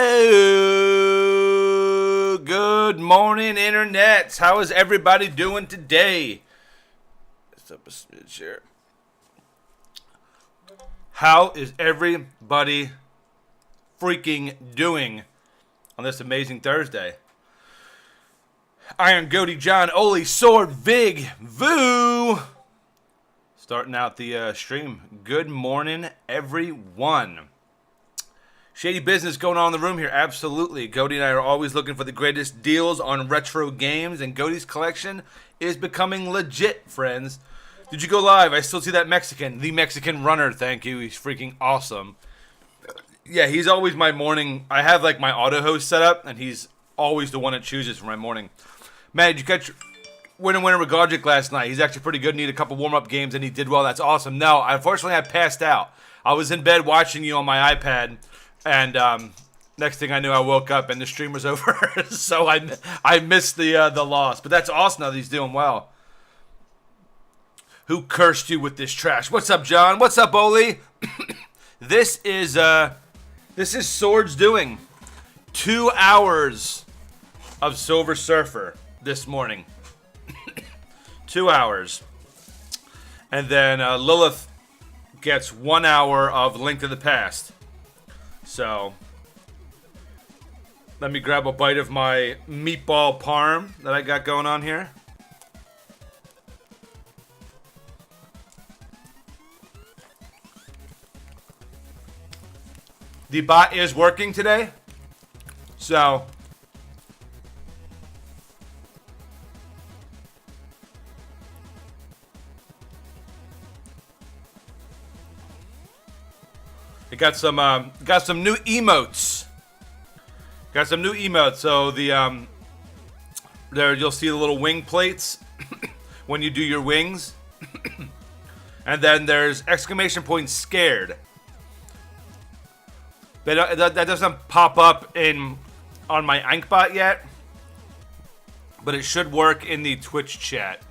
Oh, good morning, internets. How is everybody doing today? Let's up a smidge here. How is everybody freaking doing on this amazing Thursday? Iron Goaty John, Oli, Sword, Vig, Voo. Starting out the stream. Good morning, everyone. Shady business going on in the room here, absolutely. Goaty and I are always looking for the greatest deals on retro games, and Goaty's collection is becoming legit, friends. Did you go live? I still see that Mexican. The Mexican runner, thank you. He's freaking awesome. Yeah, he's always my morning. I have like my auto host set up, and he's always the one that chooses for my morning. Man, did you catch winner with Godric last night? He's actually pretty good. Need a couple warm-up games, and he did well. That's awesome. No, unfortunately, I passed out. I was in bed watching you on my iPad, and next thing I knew, I woke up, and the stream was over. So I missed the loss. But that's awesome now that he's doing well. Who cursed you with this trash? What's up, John? What's up, Oli? This is Sword's doing. 2 hours of Silver Surfer this morning. 2 hours. And then Lilith gets 1 hour of Link to the Past. So, let me grab a bite of my meatball parm that I got going on here. The bot is working today, so it got some new emotes. Got some new emotes. So the there you'll see the little wing plates when you do your wings, and then there's exclamation point scared. But that doesn't pop up on my Ankbot yet, but it should work in the Twitch chat.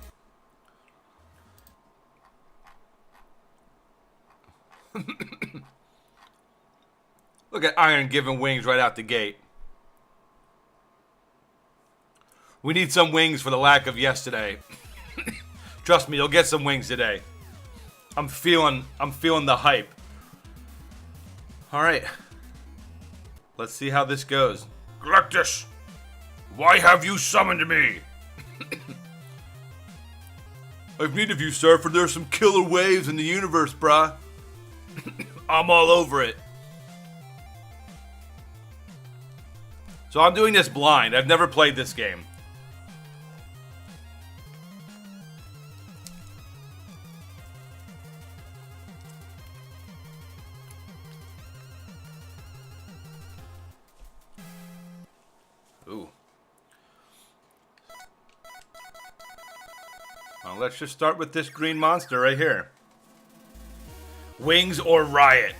Look at Iron giving wings right out the gate. We need some wings for the lack of yesterday. Trust me, you'll get some wings today. I'm feeling the hype. All right. Let's see how this goes. Galactus, why have you summoned me? I've need of you, sir, for there's some killer waves in the universe, brah. I'm all over it. So I'm doing this blind. I've never played this game. Ooh. Well, let's just start with this green monster right here. Wings or Riot.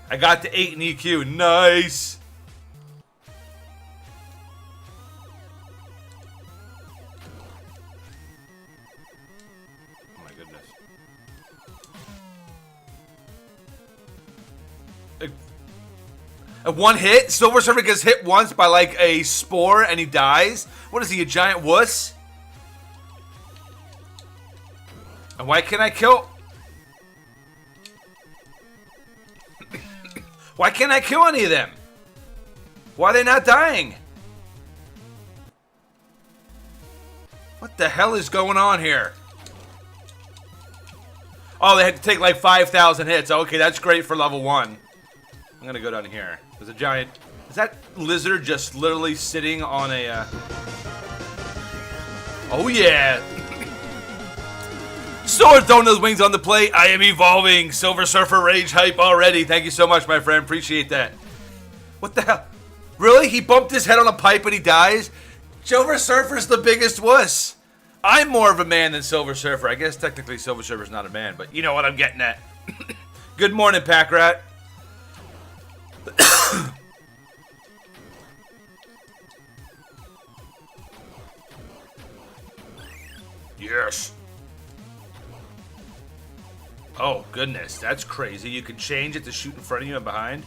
I got to 8 in EQ. Nice. Oh my goodness. A one hit? Silver Surfer gets hit once by like a spore and he dies? What is he, a giant wuss? And why can't I kill? Why can't I kill any of them? Why are they not dying? What the hell is going on here? Oh, they had to take like 5,000 hits. Okay, that's great for level 1. I'm gonna go down here. There's a giant... Is that lizard just literally sitting on a... Oh yeah! Sword throwing those wings on the plate. I am evolving. Silver Surfer rage hype already. Thank you so much, my friend. Appreciate that. What the hell? Really? He bumped his head on a pipe and he dies? Silver Surfer's the biggest wuss. I'm more of a man than Silver Surfer. I guess technically Silver Surfer's not a man, but you know what I'm getting at. Good morning, Pack Rat. Yes. Oh, goodness. That's crazy. You can change it to shoot in front of you and behind.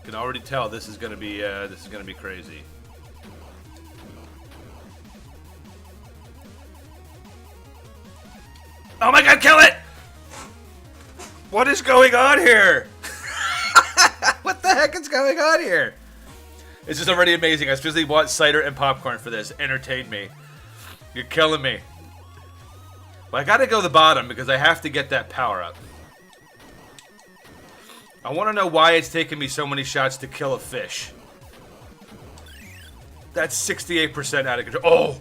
Can already tell this is gonna be crazy. Oh my god, kill it! What is going on here? What the heck is going on here? This is already amazing. I specifically bought cider and popcorn for this. Entertain me. You're killing me. Well, I gotta go to the bottom because I have to get that power up. I want to know why it's taken me so many shots to kill a fish. That's 68% out of control. Oh!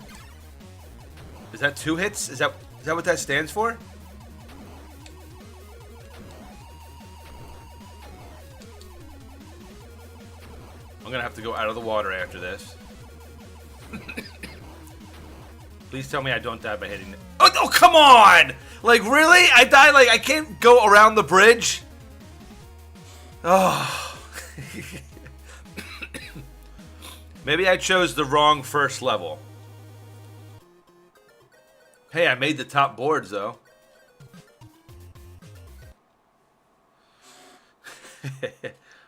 Is that 2 hits? Is that what that stands for? I'm gonna have to go out of the water after this. Please tell me I don't die by hitting it. Oh, come on! Like, really? I died, like, I can't go around the bridge? Oh. Maybe I chose the wrong first level. Hey, I made the top boards, though.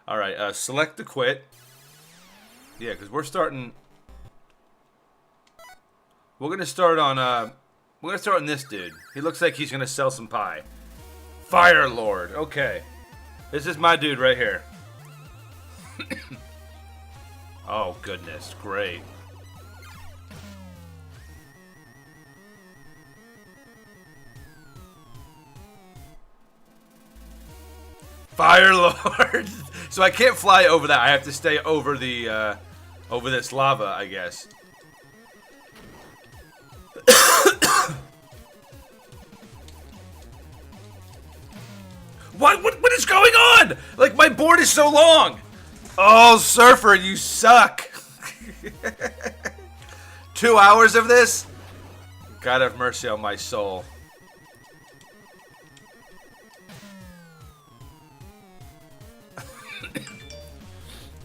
Alright, select to quit. Yeah, because we're starting... We're gonna start on this dude. He looks like he's gonna sell some pie. Fire Lord. Okay. This is my dude right here. Oh goodness, great. Fire Lord. So I can't fly over that. I have to stay over the over this lava, I guess. What is going on? Like, my board is so long. Oh, Surfer, you suck. 2 hours of this? God have mercy on my soul.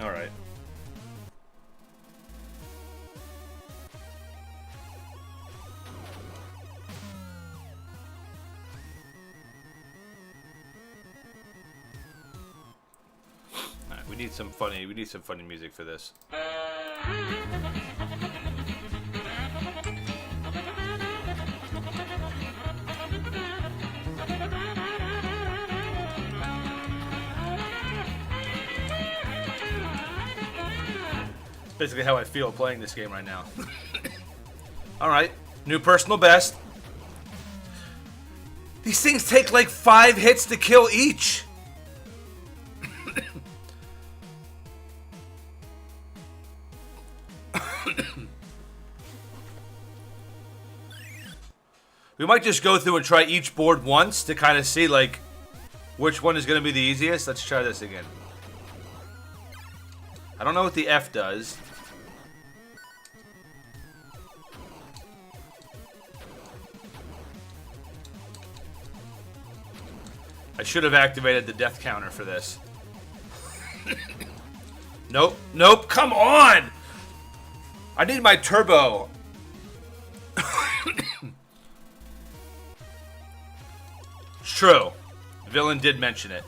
All right. We need some funny music for this. Basically how I feel playing this game right now. Alright, new personal best. These things take like 5 hits to kill each. We might just go through and try each board once to kind of see like which one is going to be the easiest. Let's try this again. I don't know what the F does. I should have activated the death counter for this. Nope. Nope. Come on! I need my turbo. It's true. The villain did mention it.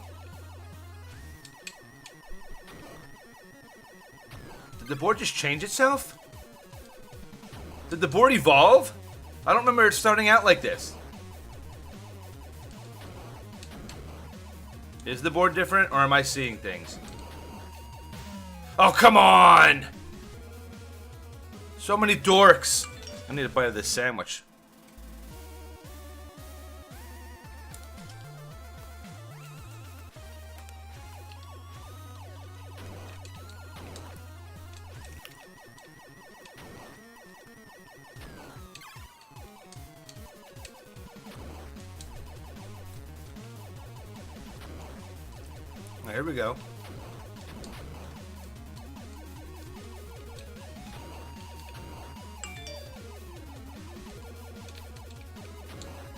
Did the board just change itself? Did the board evolve? I don't remember it starting out like this. Is the board different, or am I seeing things? Oh, come on! So many dorks. I need a bite of this sandwich. Here we go.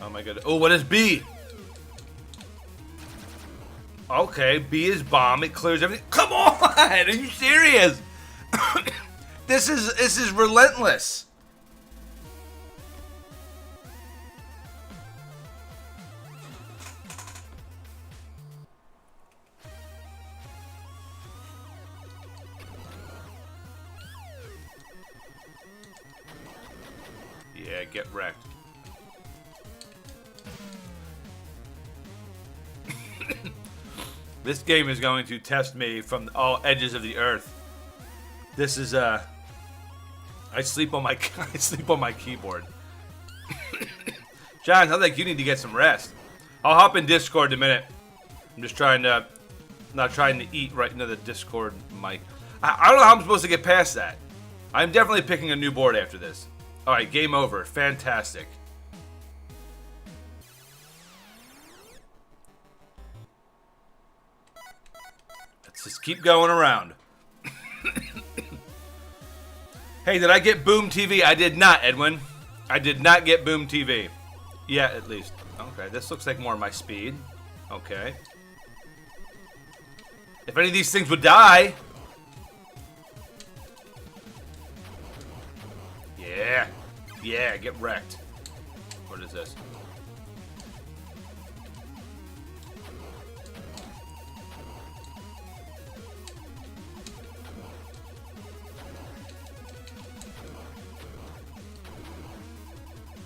Oh my god. Oh, what is B? Okay, B is bomb. It clears everything. Come on! Are you serious? This is relentless. Yeah, get wrecked. This game is going to test me from all edges of the earth. This is I sleep on my keyboard. John, sounds like you need to get some rest. I'll hop in Discord in a minute. I'm just not trying to eat right into the Discord mic. I don't know how I'm supposed to get past that. I'm definitely picking a new board after this. Alright, game over. Fantastic. Let's just keep going around. Hey, did I get Boom TV? I did not, Edwin. I did not get Boom TV. Yeah, at least. Okay, this looks like more my speed. Okay. If any of these things would die... Yeah. Yeah, get wrecked. What is this?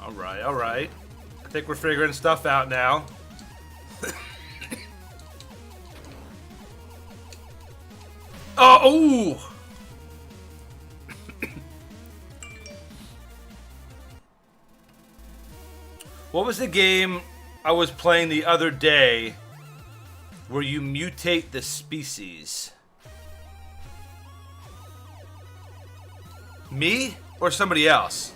Alright, alright. I think we're figuring stuff out now. Oh, ooh! What was the game I was playing the other day where you mutate the species? Me or somebody else?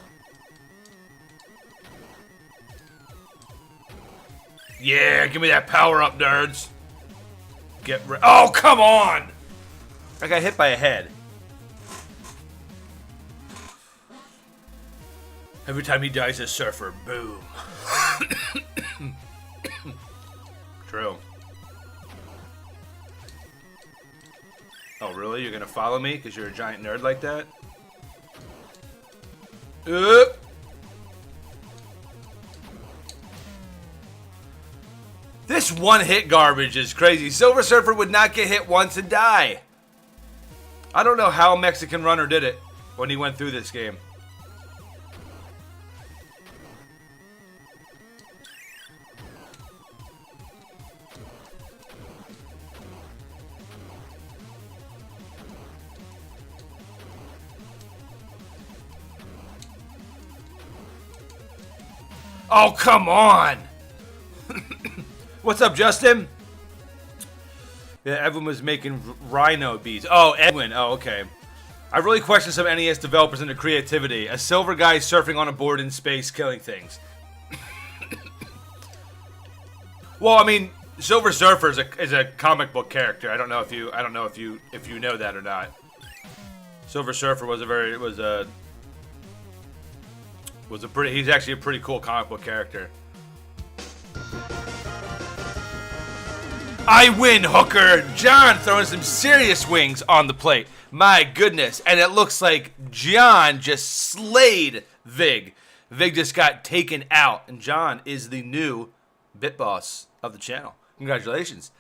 Yeah, give me that power up, nerds. Get rid. Oh, come on! I got hit by a head. Every time he dies, a surfer. Boom. True. Oh, really? You're gonna follow me because you're a giant nerd like that? This one-hit garbage is crazy. Silver Surfer would not get hit once and die. I don't know how Mexican Runner did it when he went through this game. Oh, come on! What's up, Justin? Yeah, Edwin was making rhino beads. Oh, Edwin. Oh, okay. I really question some NES developers and their creativity. A silver guy surfing on a board in space, killing things. Well, I mean, Silver Surfer is a comic book character. I don't know if you know that or not. Silver Surfer was he's actually a pretty cool comic book character. I win, Hooker! John throwing some serious wings on the plate. My goodness. And it looks like John just slayed Vig. Vig just got taken out. And John is the new bit boss of the channel. Congratulations.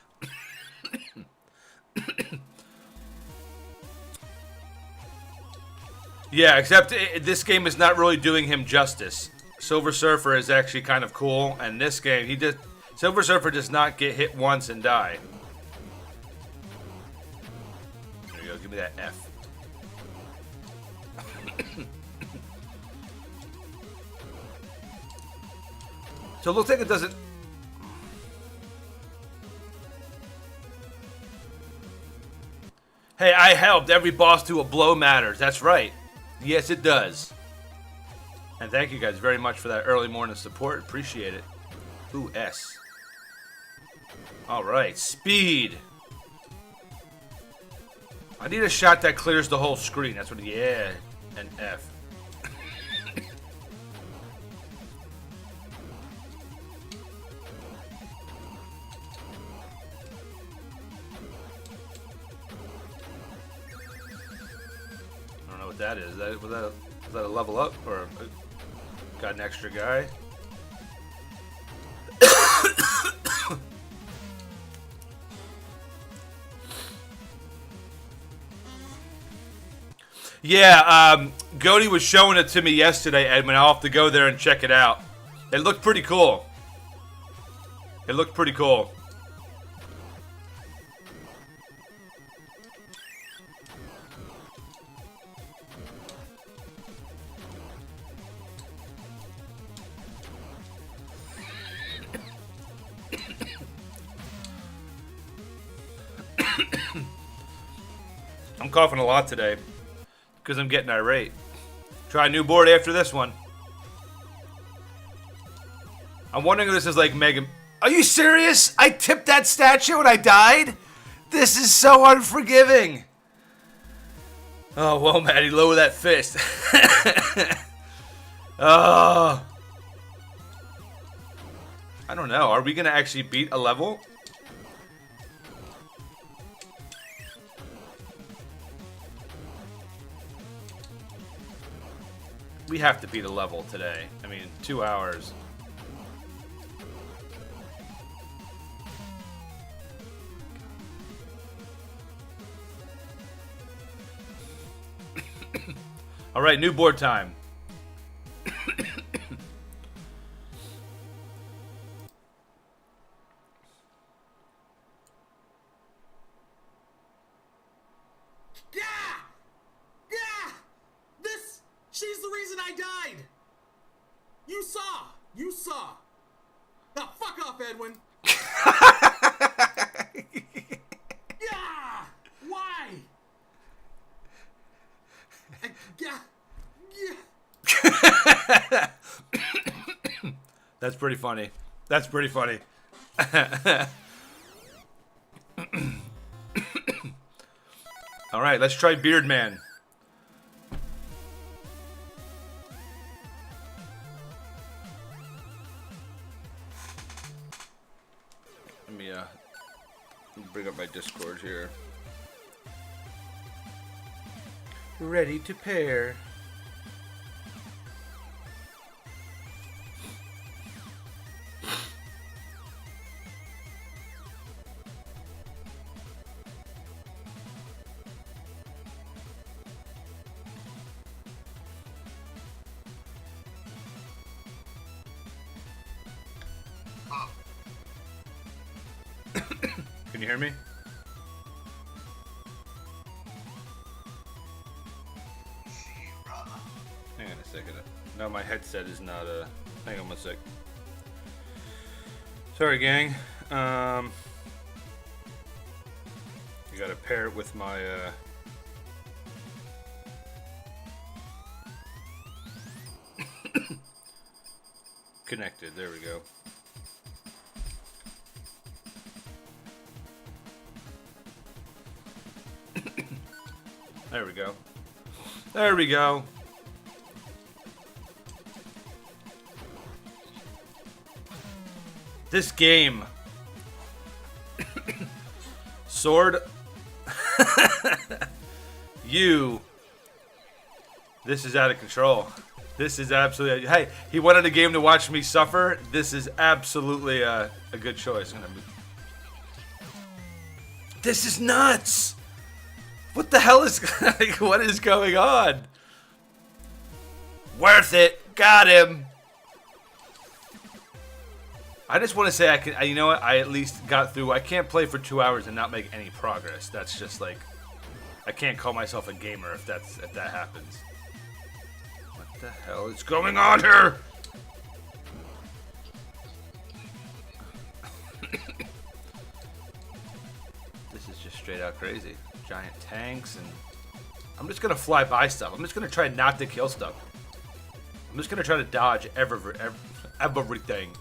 Yeah, except this game is not really doing him justice. Silver Surfer is actually kind of cool. And this game, Silver Surfer does not get hit once and die. There you go, give me that F. So it looks like it doesn't... Hey, I helped. Every boss to a blow matters. That's right. Yes, it does. And thank you guys very much for that early morning support. Appreciate it. Ooh, S. Alright, speed. I need a shot that clears the whole screen. That's what, yeah, and F. I don't know what that is. Was that a level up or got an extra guy? Yeah, Goaty was showing it to me yesterday, Edwin. I'll have to go there and check it out. It looked pretty cool. It looked pretty cool. I'm coughing a lot today. Because I'm getting irate. Try a new board after this one. I'm wondering if this is like Mega... Are you serious? I tipped that statue and I died? This is so unforgiving. Oh, well, Maddie, lower that fist. Oh. I don't know. Are we going to actually beat a level? We have to beat a level today. I mean, 2 hours. All right, new board time. She's the reason I died. You saw. Now fuck off, Edwin. Yeah. Why? That's pretty funny. That's pretty funny. All right, let's try Beard Man. Let me bring up my Discord here. Ready to pair. Can you hear me? Hang on a second. No, my headset is not hang on one sec. Sorry, gang. You gotta pair it with my connected. There we go. There we go. There we go. This game. Sword. You. This is out of control. This is absolutely... Hey, he wanted a game to watch me suffer. This is absolutely a good choice. This is nuts. What the hell is... Like, what is going on? Worth it. Got him. I just want to say I can... You know what? I at least got through... I can't play for 2 hours and not make any progress. That's just like... I can't call myself a gamer if that happens. What the hell is going on here? This is just straight out crazy. Giant tanks, and I'm just gonna fly by stuff. I'm just gonna try not to kill stuff. I'm just gonna try to dodge everything. Dart.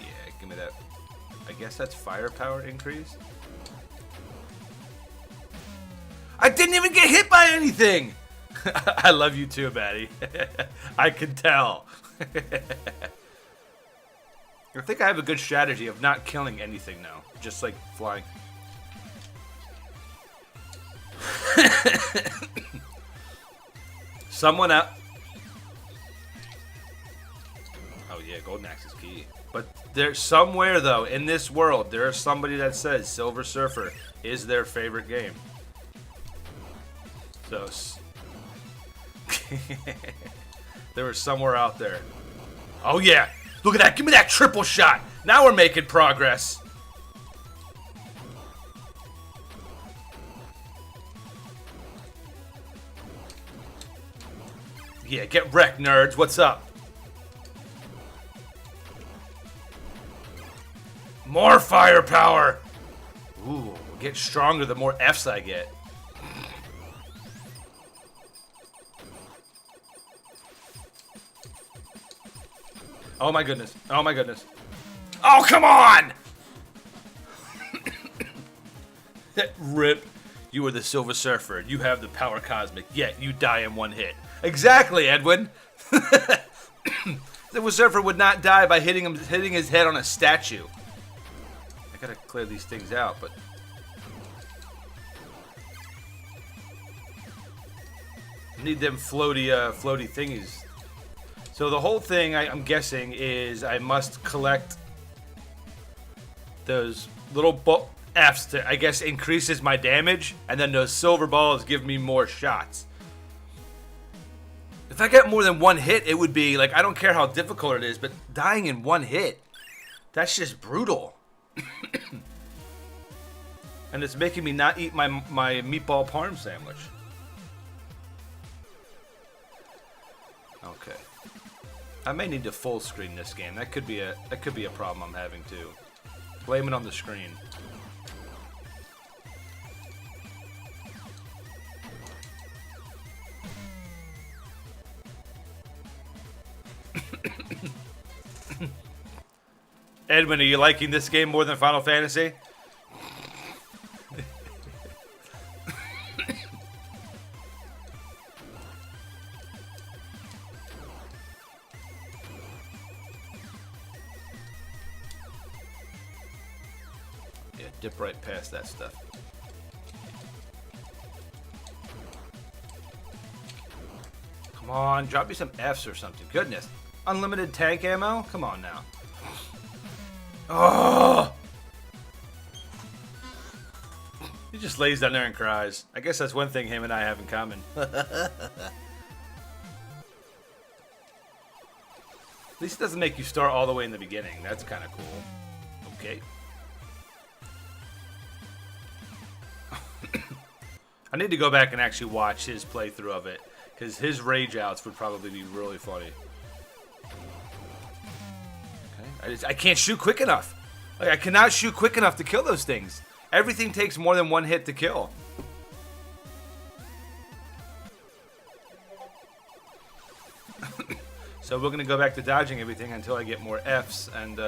Yeah, give me that. I guess that's firepower increase. I didn't even get hit by anything. I love you too, Maddie. I can tell. I think I have a good strategy of not killing anything now. Just like flying. Someone out. Oh yeah, Golden Axe is key. But there's somewhere though in this world there's somebody that says Silver Surfer is their favorite game. So there was somewhere out there. Oh yeah. Look at that. Give me that triple shot. Now we're making progress. Yeah, get wrecked, nerds. What's up? More firepower. Ooh. Get stronger the more Fs I get. Oh my goodness. Oh my goodness. Oh, come on! Rip. You are the Silver Surfer. You have the power cosmic, yet you die in one hit. Exactly, Edwin. Silver Surfer would not die by hitting his head on a statue. I gotta clear these things out, but... I need them floaty thingies. So the whole thing, I'm guessing, is I must collect those little Fs to, I guess, increases my damage, and then those silver balls give me more shots. If I get more than one hit, it would be, like, I don't care how difficult it is, but dying in one hit, that's just brutal. And it's making me not eat my meatball parm sandwich. Okay. I may need to full screen this game. That could be a problem I'm having too. Blame it on the screen. Edwin, are you liking this game more than Final Fantasy? Yeah, dip right past that stuff. Come on, drop me some Fs or something. Goodness. Unlimited tank ammo? Come on now. Oh! He just lays down there and cries. I guess that's one thing him and I have in common. At least it doesn't make you start all the way in the beginning. That's kind of cool. Okay. I need to go back and actually watch his playthrough of it, because his rage outs would probably be really funny. Okay. I can't shoot quick enough. Like, I cannot shoot quick enough to kill those things. Everything takes more than one hit to kill. So we're going to go back to dodging everything until I get more Fs and...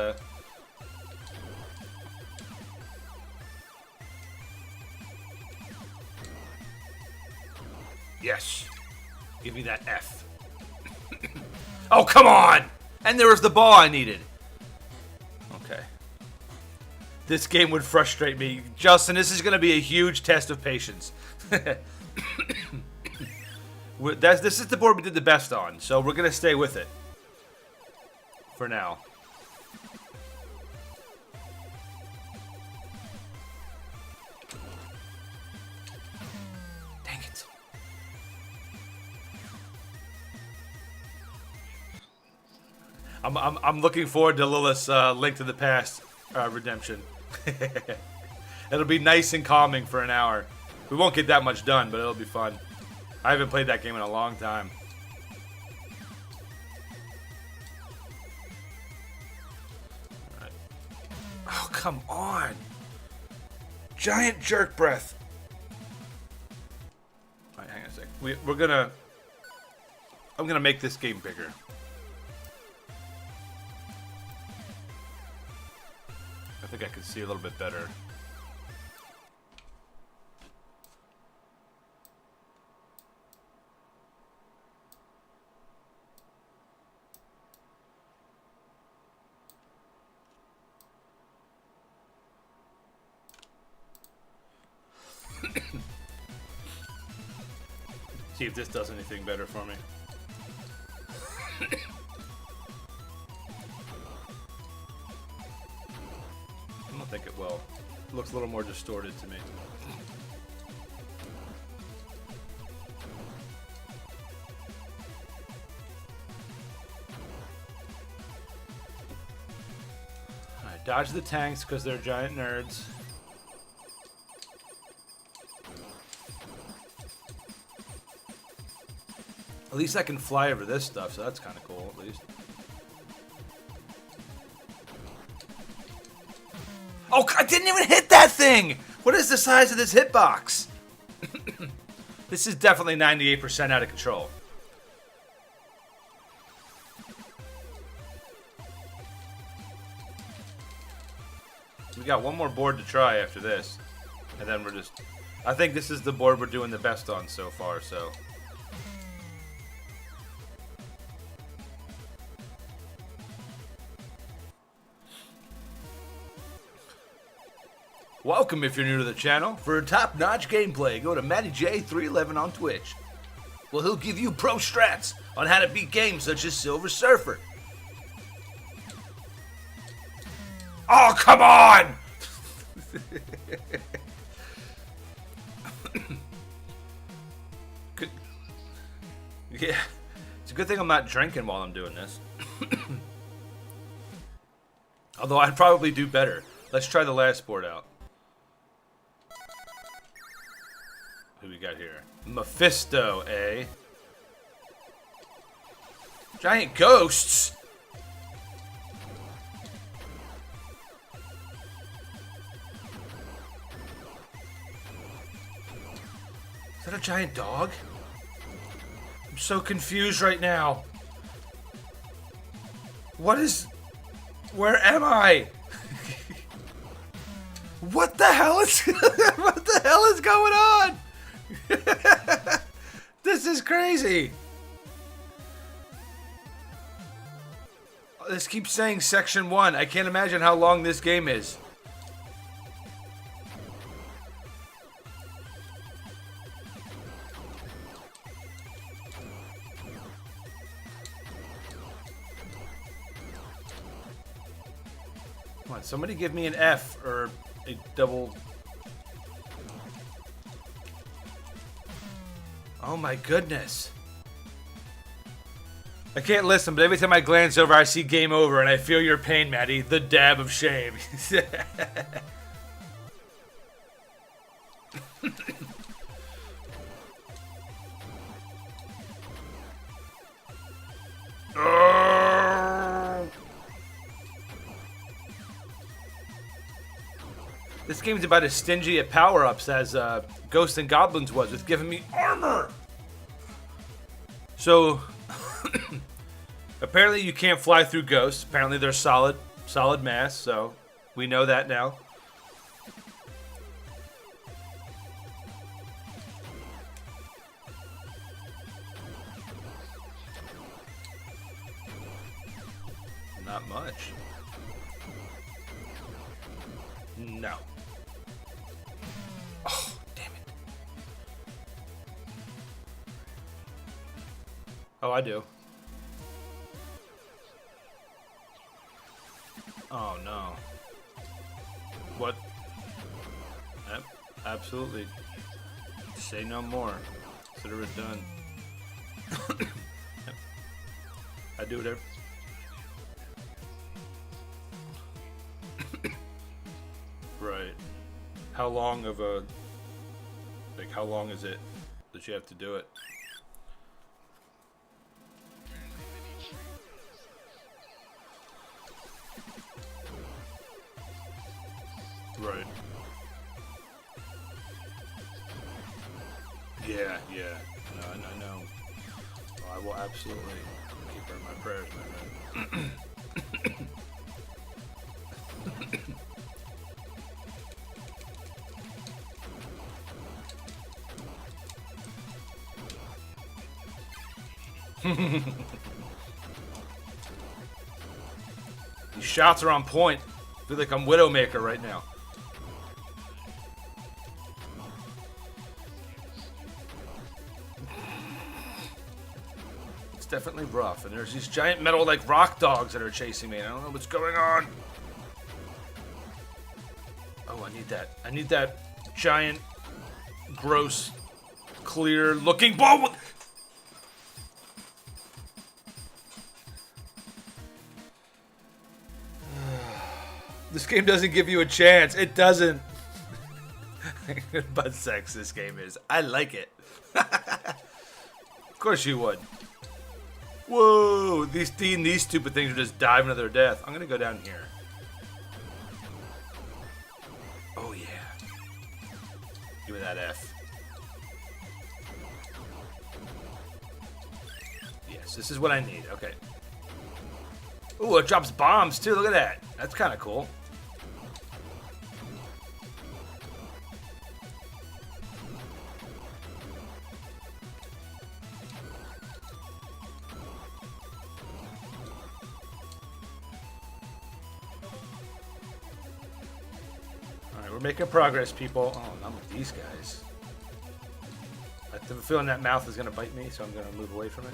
Yes. Give me that F. Oh, come on! And there was the ball I needed. Okay. This game would frustrate me. Justin, this is going to be a huge test of patience. This is the board we did the best on, so we're going to stay with it. For now. Dang it. I'm looking forward to Lilith's Link to the Past redemption. It'll be nice and calming for an hour. We won't get that much done, but it'll be fun. I haven't played that game in a long time. Alright. Oh, come on! Giant jerk breath! Alright, hang on a sec. I'm gonna make this game bigger. I think I can see a little bit better. See if this does anything better for me. I don't think it will. It looks a little more distorted to me. Alright, dodge the tanks because they're giant nerds. At least I can fly over this stuff, so that's kind of cool, at least. Oh, I didn't even hit that thing! What is the size of this hitbox? This is definitely 98% out of control. We got one more board to try after this. And then we're just... I think this is the board we're doing the best on so far, so... Welcome if you're new to the channel. For top-notch gameplay, go to MattyJ311 on Twitch. Well, he'll give you pro strats on how to beat games such as Silver Surfer. Oh, come on! Good. Yeah, it's a good thing I'm not drinking while I'm doing this. Although I'd probably do better. Let's try the last board out. Who we got here? Mephisto, eh? Giant ghosts? Is that a giant dog? I'm so confused right now. What is... Where am I? What the hell is... what the hell is going on? This is crazy. This keeps saying section 1. I can't imagine how long this game is. Come on, somebody give me an F or a double... Oh my goodness. I can't listen, but every time I glance over, I see game over, and I feel your pain, Matty. The dab of shame. This game's about as stingy at power-ups as Ghosts and Goblins was with giving me armor. So, apparently you can't fly through ghosts. Apparently they're solid mass, so we know that now. Not much. No. Oh, damn it. Oh, I do. Oh, no. What? Yep, absolutely. Say no more. Consider it done. Yep. I do whatever. Right. How long of a... Like, how long is it that you have to do it? Right. Yeah, yeah. No, I know. Well, I will absolutely keep her in my prayers, my friend. These shots are on point. I feel like I'm Widowmaker right now. It's definitely rough, and there's these giant metal like rock dogs that are chasing me, and I don't know what's going on. Oh, I need that. I need that giant, gross, clear looking ball. This game doesn't give you a chance. It doesn't. Butt sex this game is. I like it. Of course you would. Whoa. These stupid things are just diving to their death. I'm going to go down here. Oh, yeah. Give me that F. Yes, this is what I need. Okay. Ooh, it drops bombs too. Look at that. That's kind of cool. Alright, we're making progress, people. Oh, not with these guys. I have a feeling that mouth is going to bite me, so I'm going to move away from it.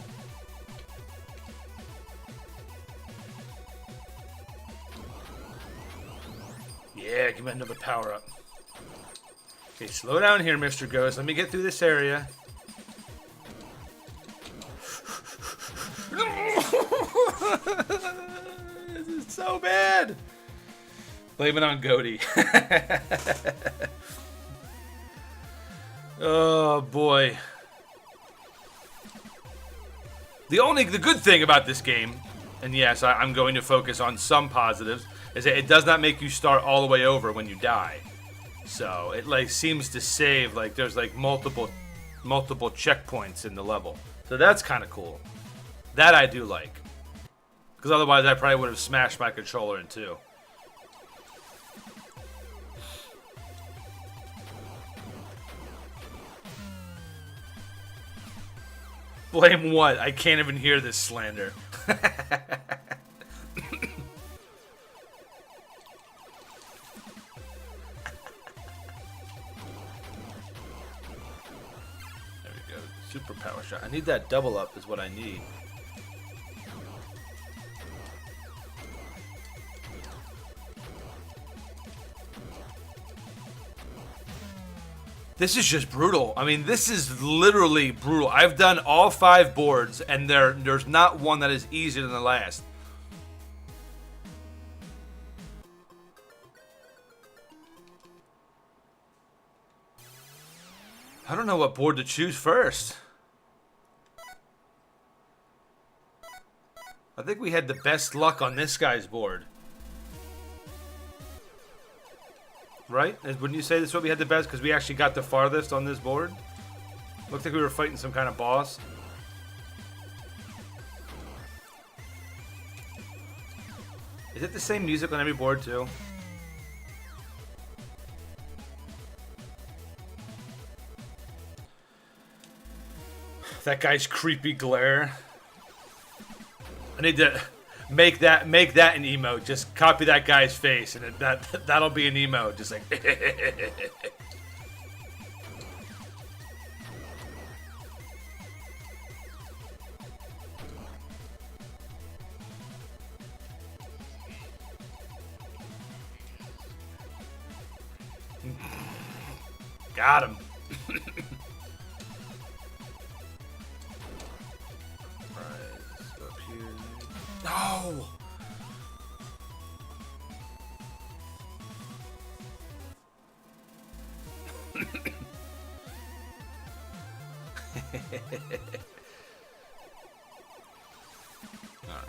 Yeah, give me another power up. Okay, slow down here, Mr. Ghost. Let me get through this area. This is so bad. Blame it on Goaty. Oh boy. The good thing about this game, and yes, I'm going to focus on some positives, is that it does not make you start all the way over when you die. So it like seems to save, like there's like multiple checkpoints in the level. So that's kind of cool. That I do like. Because otherwise I probably would have smashed my controller in two. Blame what? I can't even hear this slander. Super power shot. I need that double up is what I need. This is just brutal. I mean, this is literally brutal. I've done all 5 boards, and there's not one that is easier than the last. I don't know what board to choose first. I think we had the best luck on this guy's board. Right? Wouldn't you say this is what we had the best? Because we actually got the farthest on this board? Looked like we were fighting some kind of boss. Is it the same music on every board too? That guy's creepy glare. I need to make that an emote. Just copy that guy's face, and that'll be an emote. Just like. Got him. No! Alright.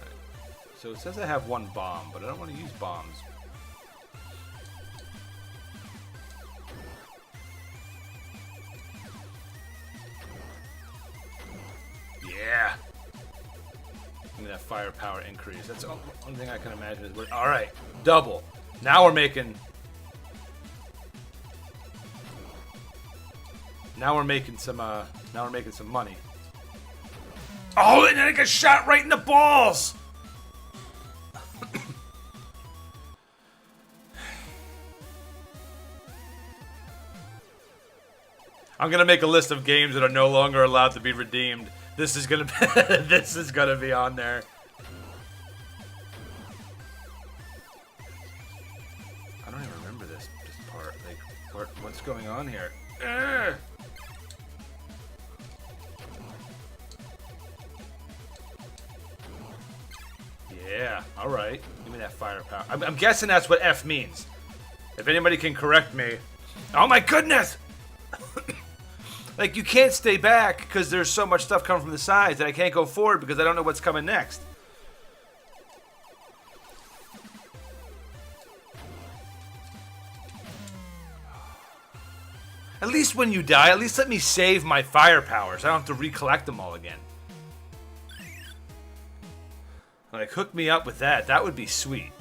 So it says I have 1 bomb, but I don't want to use bombs. Yeah! Give me that firepower increase. That's the only thing I can imagine is. All right, double. Now we're making. Now we're making some. Now we're making some money. Oh, and then I got shot right in the balls. I'm gonna make a list of games that are no longer allowed to be redeemed. This is gonna be, this is gonna be on there. I don't even remember this part. Like, what's going on here? Ugh. Yeah. All right. Give me that firepower. I'm guessing that's what F means. If anybody can correct me. Oh my goodness! Like, you can't stay back because there's so much stuff coming from the sides that I can't go forward because I don't know what's coming next. At least when you die, at least let me save my firepower so I don't have to recollect them all again. Like, hook me up with that. That would be sweet.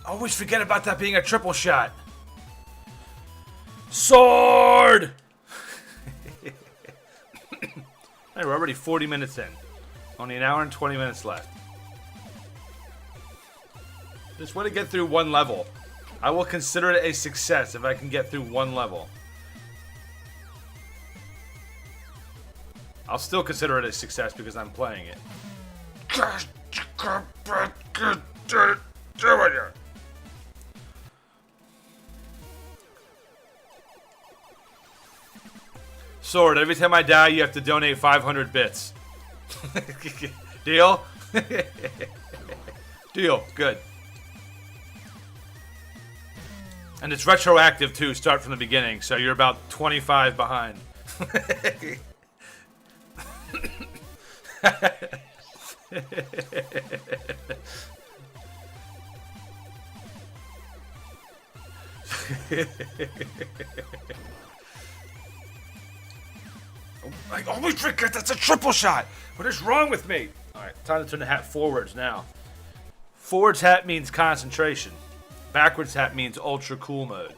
Always forget about that being a triple shot. Sword! Hey, we're already 40 minutes in. Only an hour and 20 minutes left. Just want to get through one level. I will consider it a success if I can get through one level. I'll still consider it a success because I'm playing it. Sword, every time I die, you have to donate 500 bits. Deal? Deal. Good. And it's retroactive, too. Start from the beginning, so you're about 25 behind. I always forget that's a triple shot. What is wrong with me? All right, time to turn the hat forwards now. Forwards hat means concentration. Backwards hat means ultra cool mode.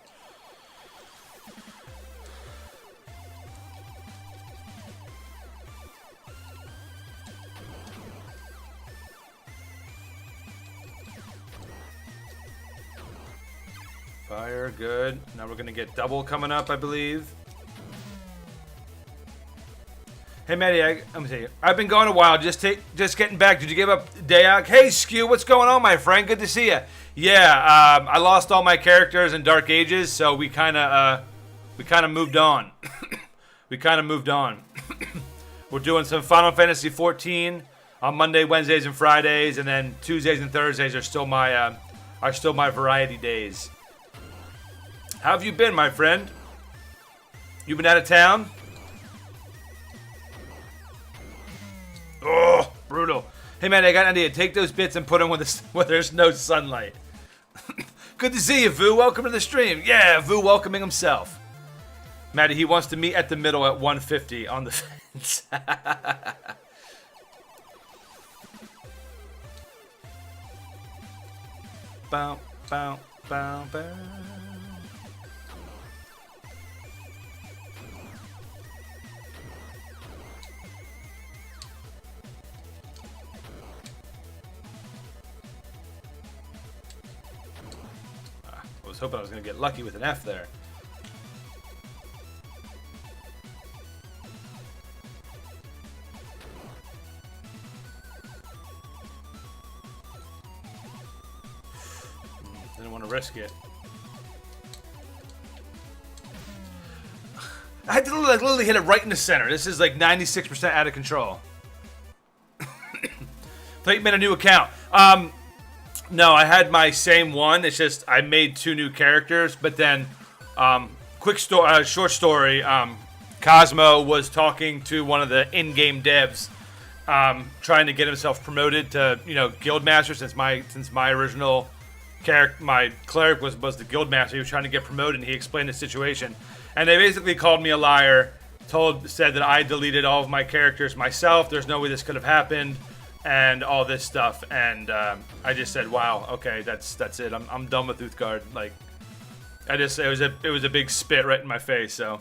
Fire, good. Now we're gonna get double coming up, I believe. Hey, Maddie, let me tell you. I've been gone a while, just getting back. Did you give up day out? Hey, Skew, what's going on, my friend? Good to see you. Yeah, I lost all my characters in Dark Ages, so we kind of moved on. We kind of moved on. We're doing some Final Fantasy XIV on Monday, Wednesdays, and Fridays, and then Tuesdays and Thursdays are still my variety days. How have you been, my friend? You been out of town? Oh, brutal. Hey, man, I got an idea. Take those bits and put them where there's no sunlight. Good to see you, Vu. Welcome to the stream. Yeah, Vu welcoming himself. Maddie, he wants to meet at the middle at 150 on the fence. Bow, bow, bow, bow. I was hoping I was going to get lucky with an F there. Didn't want to risk it. I had to literally hit it right in the center. This is like 96% out of control. Thought you made a new account. No, I had my same one. It's just I made 2 new characters, but then short story. Cosmo was talking to one of the in-game devs, trying to get himself promoted to guildmaster since my original character, my cleric was the guildmaster. He was trying to get promoted, and he explained the situation, and they basically called me a liar. Said that I deleted all of my characters myself. There's no way this could have happened. And all this stuff, and I just said, "Wow, okay, that's it. I'm done with Uthgard." Like, it was a big spit right in my face. So,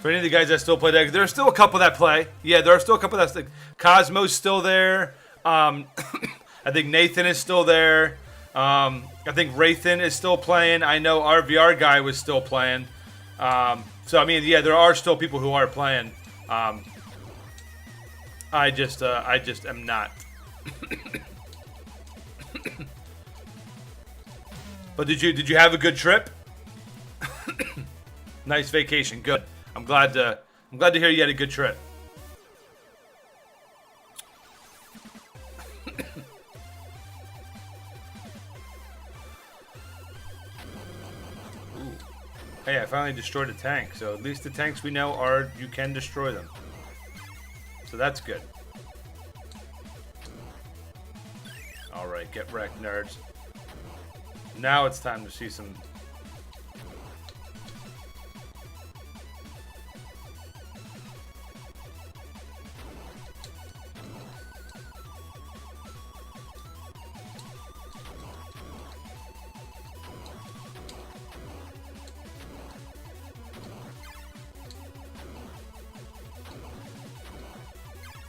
for any of the guys that still play that, there are still a couple that play. Yeah, there are still a couple that's like Cosmo's still there. I think Nathan is still there. I think Rathan is still playing. I know our VR guy was still playing. So I mean, yeah, there are still people who are playing. I just am not. But did you have a good trip? Nice vacation. Good. I'm glad to hear you had a good trip. Hey, I finally destroyed a tank, so at least the tanks we know are, you can destroy them. So that's good. Alright, get wrecked, nerds. Now it's time to see some...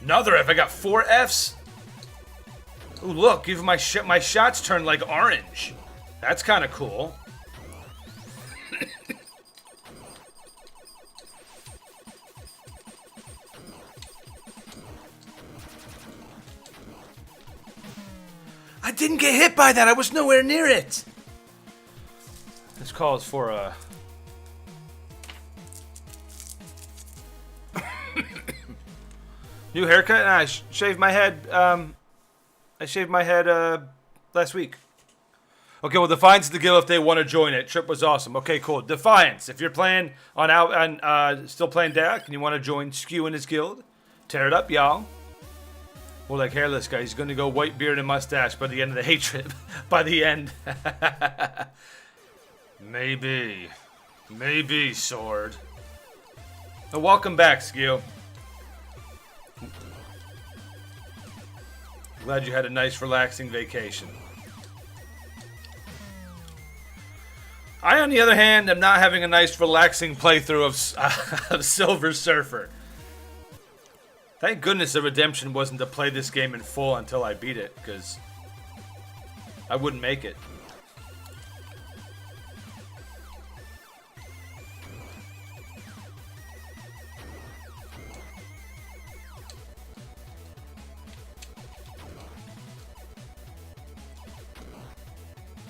Another F. I got 4 Fs. Ooh, look, even my shots turn like orange. That's kind of cool. I didn't get hit by that. I was nowhere near it. This calls for a... new haircut? And I shaved my head. I shaved my head last week. Okay, well, Defiance the Guild if they want to join it. Trip was awesome. Okay, cool. Defiance, if you're playing still playing Dak and you want to join Skew and his guild, tear it up, y'all. Well, like hairless guy, he's going to go white beard and mustache by the end of the hate trip. By the end. Maybe. Maybe, Sword. Well, welcome back, Skew. Glad you had a nice, relaxing vacation. I, on the other hand, am not having a nice, relaxing playthrough of Silver Surfer. Thank goodness the redemption wasn't to play this game in full until I beat it, because I wouldn't make it.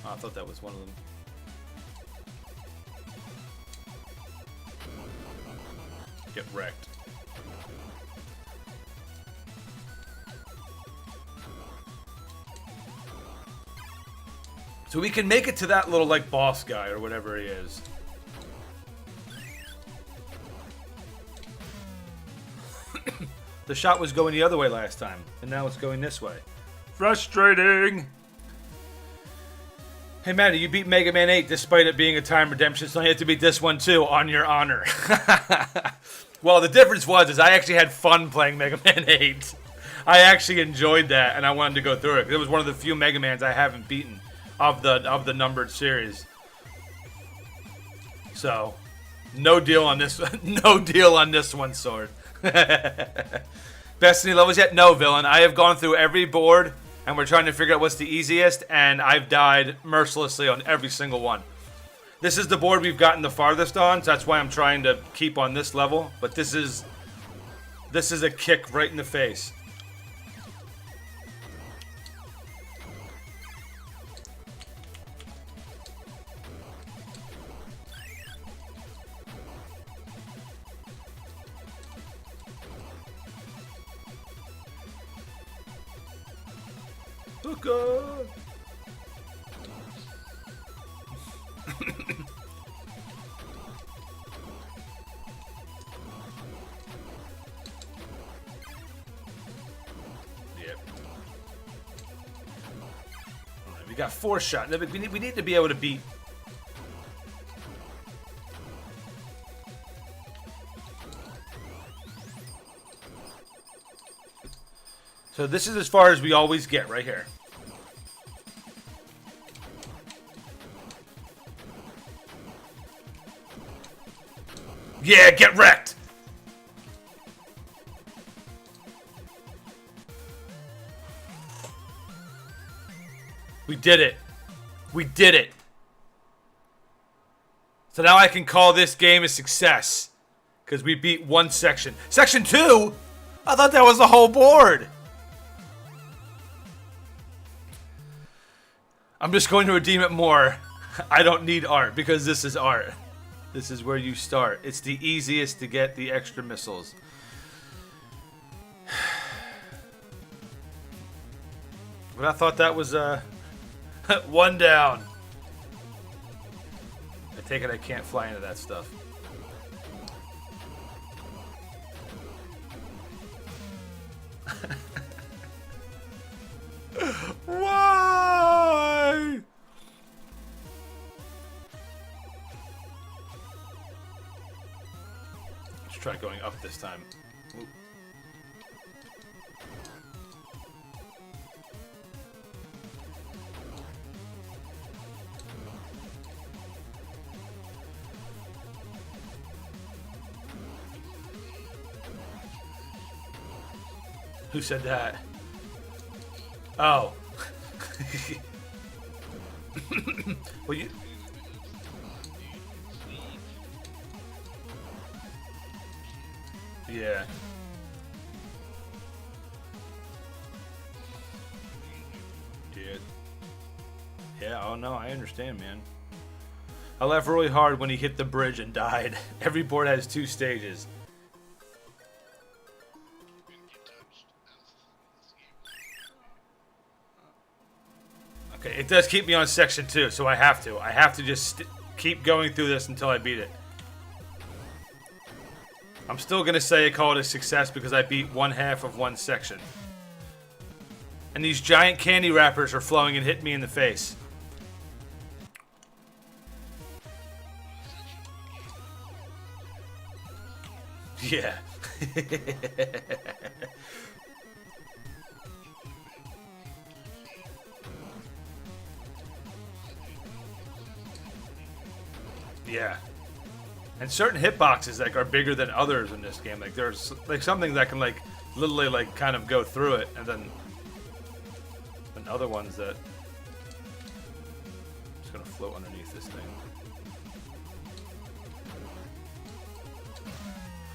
Oh, I thought that was one of them. Get wrecked. So we can make it to that little, like, boss guy or whatever he is. The shot was going the other way last time, and now it's going this way. Frustrating! Hey, Maddie, you beat Mega Man 8 despite it being a time redemption, so you have to beat this one too, on your honor. Well, the difference is I actually had fun playing Mega Man 8. I actually enjoyed that, and I wanted to go through it. It was one of the few Mega Mans I haven't beaten of the numbered series. So, no deal on this. No deal on this one, Sword. Destiny levels yet? No, villain. I have gone through every board, and we're trying to figure out what's the easiest, and I've died mercilessly on every single one. This is the board we've gotten the farthest on, so that's why I'm trying to keep on this level. But this is a kick right in the face. Ruckus! Yep. Alright, we got 4 shots. We need to be able to beat. So this is as far as we always get right here. Yeah, get wrecked! We did it. We did it. So now I can call this game a success. Because we beat one section. Section 2? I thought that was the whole board. I'm just going to redeem it more. I don't need art because this is art. This is where you start. It's the easiest to get the extra missiles. But I thought that was one down. I take it I can't fly into that stuff. Why? Let's try going up this time. Ooh. Who said that? Oh. Well, you... Yeah. Yeah, oh no, I understand, man. I laughed really hard when he hit the bridge and died. Every board has 2 stages. Okay, it does keep me on section 2, so I have to. I have to just keep going through this until I beat it. I'm still going to say I call it a success because I beat 1/2 of 1 section. And these giant candy wrappers are flowing and hitting me in the face. Yeah. Yeah. And certain hitboxes like are bigger than others in this game. Like there's like something that can like literally like kind of go through it, and then other ones that just gonna float underneath this thing.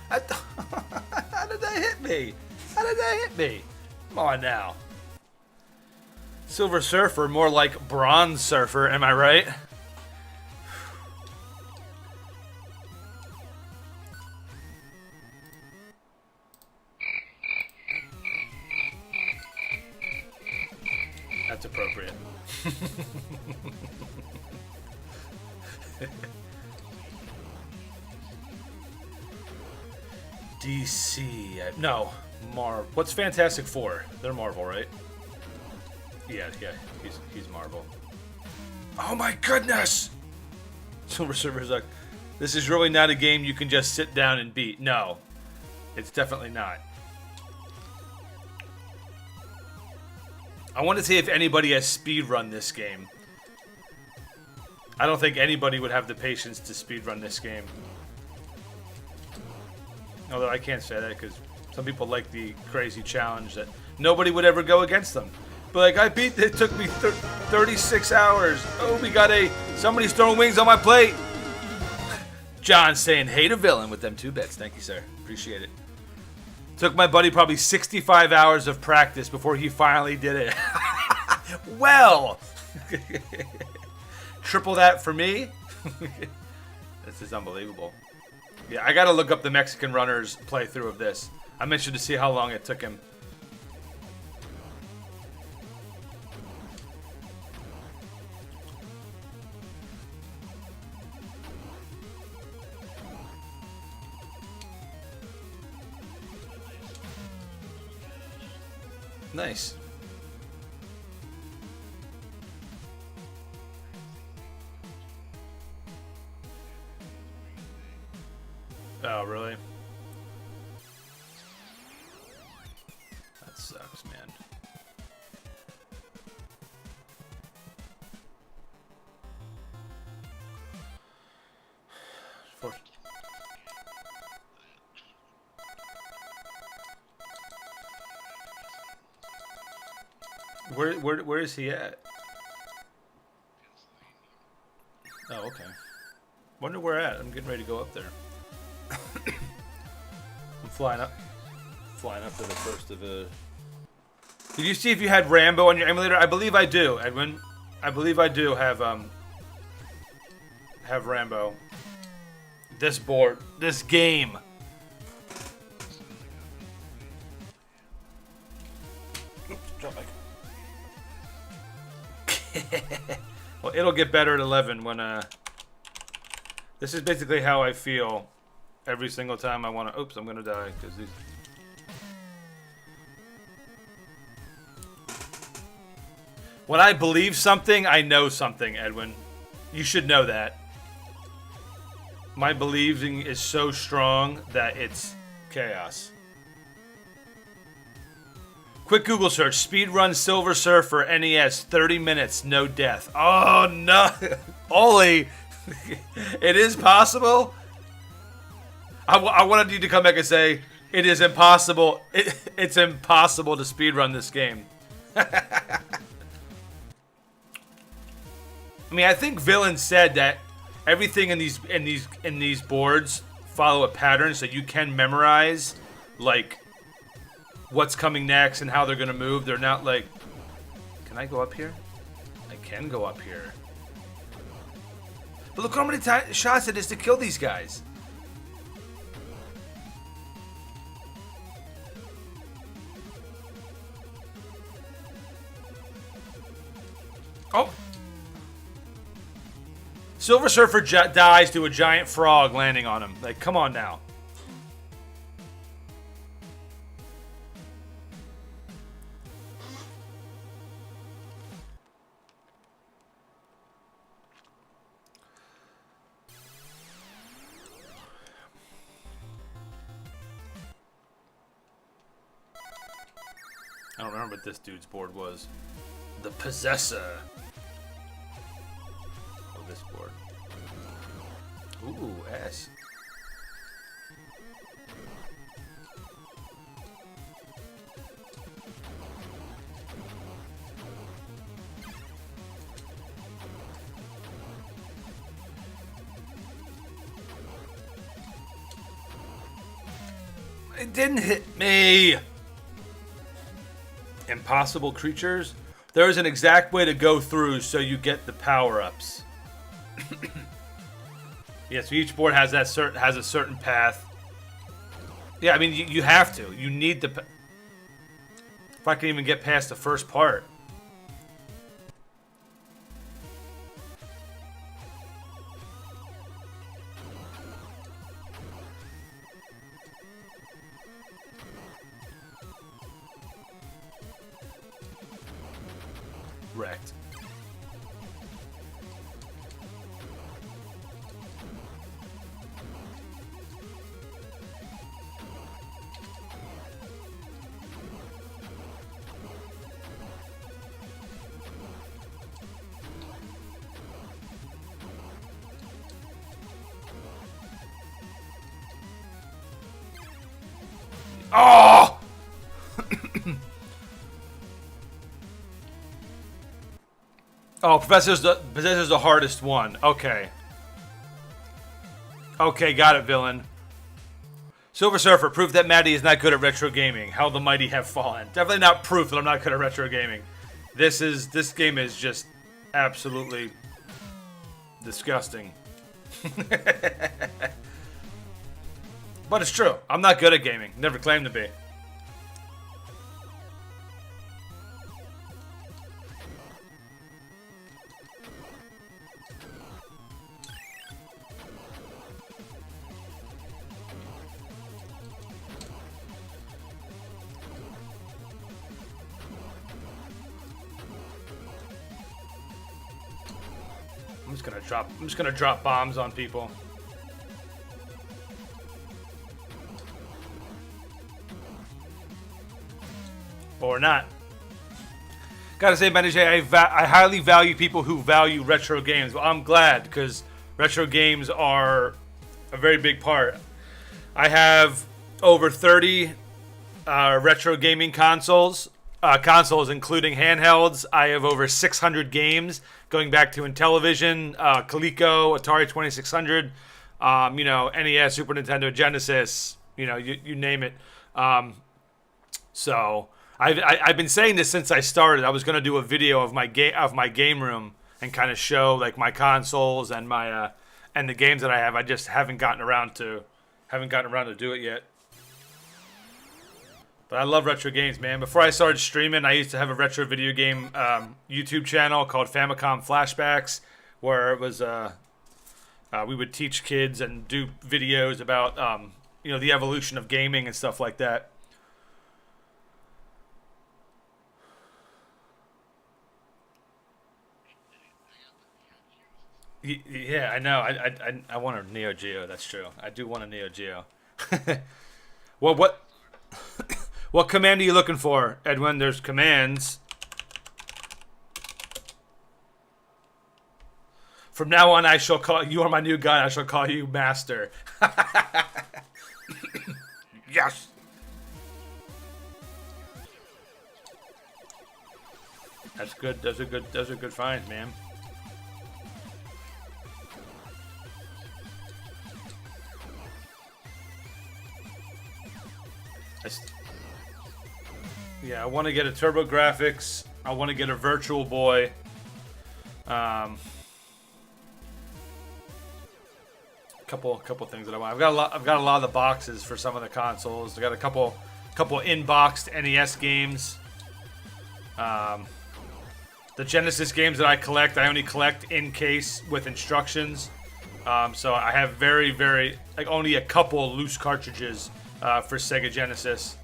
How did that hit me? How did that hit me? Come on now. Silver Surfer, more like Bronze Surfer, am I right? That's appropriate. DC. No. Marvel. What's Fantastic Four? They're Marvel, right? Yeah, he's Marvel. Oh my goodness! Silver Surfer's like, this is really not a game you can just sit down and beat. No. It's definitely not. I want to see if anybody has speedrun this game. I don't think anybody would have the patience to speedrun this game. Although I can't say that because some people like the crazy challenge that nobody would ever go against them. But like, I beat it, took me 36 hours. Oh, we got somebody's throwing wings on my plate. John saying, hate a villain with them 2 bits. Thank you, sir. Appreciate it. Took my buddy probably 65 hours of practice before he finally did it. Well, triple that for me. This is unbelievable. Yeah, I gotta look up the Mexican runner's playthrough of this. I'm interested to see how long it took him. Nice. Oh, really? That sucks, man. Where is he at? Oh, okay. Wonder where at. I'm getting ready to go up there. I'm flying up to the first of a... Did you see if you had Rambo on your emulator? I believe I do, Edwin. I believe I do have have Rambo. This board, this game. Oops, drop my... Well, it'll get better at 11 when this is basically how I feel every single time I want to. Oops, I'm gonna die because these. When I believe something, I know something, Edwin. You should know that. My believing is so strong that it's chaos. Quick Google search. Speedrun Silver Surfer NES. 30 minutes. No death. Oh, no. Ollie. It is possible? I wanted you to come back and say, it is impossible. It's impossible to speedrun this game. I mean, I think Villain said that everything in these boards follow a pattern, so you can memorize, like, what's coming next and how they're gonna move. They're not like, can I go up here? I can go up here. But look how many shots it is to kill these guys. Oh. Silver Surfer dies to a giant frog landing on him. Like, come on now. I don't remember what this dude's board was. The Possessor. Oh, this board. Ooh, S. It didn't hit me. Impossible creatures. There is an exact way to go through so you get the power-ups. Yeah, so each board has a certain path. Yeah, I mean you have to. You need the. If I can even get past the first part. Wrecked. Oh! Oh, Possessor's the hardest one. Okay. Okay, got it, Villain. Silver Surfer, proof that Maddie is not good at retro gaming. How the mighty have fallen. Definitely not proof that I'm not good at retro gaming. This game is just absolutely disgusting. But it's true. I'm not good at gaming. Never claimed to be. I'm just gonna drop bombs on people. Or not. Gotta say, Benny J, I highly value people who value retro games. Well, I'm glad, because retro games are a very big part. I have over 30 retro gaming consoles, including handhelds. I have over 600 games, going back to Intellivision, Coleco, Atari 2600, NES, Super Nintendo, Genesis, you name it. So I've been saying this since I started. I was going to do a video of my game room and kind of show like my consoles and my and the games that I have, I just haven't gotten around to do it yet. But I love retro games, man. Before I started streaming, I used to have a retro video game YouTube channel called Famicom Flashbacks, where it was we would teach kids and do videos about the evolution of gaming and stuff like that. Yeah, I know. I want a Neo Geo. That's true. I do want a Neo Geo. Well, what command are you looking for, Edwin? There's commands. From now on, I shall call you are my new guy. I shall call you Master. Yes. That's good. Those are good finds, man. Yeah, I want to get a Turbo Graphics. I want to get a Virtual Boy. Couple things that I want. I've got a lot of the boxes for some of the consoles. I got a couple in-boxed NES games. The Genesis games that I collect, I only collect in case with instructions. So I have very only a couple loose cartridges for Sega Genesis.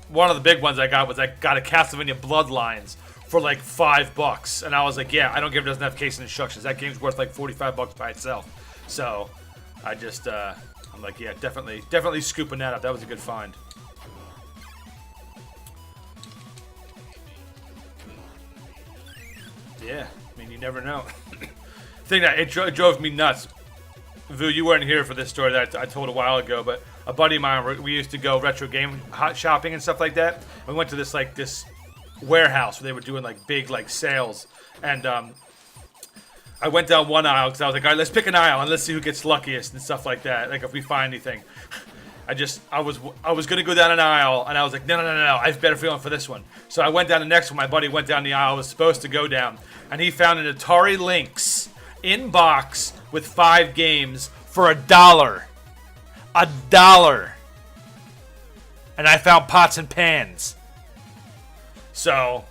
One of the big ones I got a Castlevania Bloodlines for like $5, and I was like, yeah, I don't give it doesn't have case and instructions. That game's worth like $45 by itself. So I just I'm like, yeah, definitely scooping that up. That was a good find. Yeah, I mean, you never know. Thing that it drove me nuts. Vu, you weren't here for this story that I told a while ago, but a buddy of mine, we used to go retro game hot shopping and stuff like that. We went to this warehouse where they were doing like big like sales, and I went down one aisle because I was like, all right, let's pick an aisle and let's see who gets luckiest and stuff like that. Like if we find anything. I was gonna go down an aisle and I was like, no, I have a better feeling for this one. So I went down the next one. My buddy went down the aisle I was supposed to go down, and he found an Atari Lynx in box with 5 games for $1. $1. And I found pots and pans. So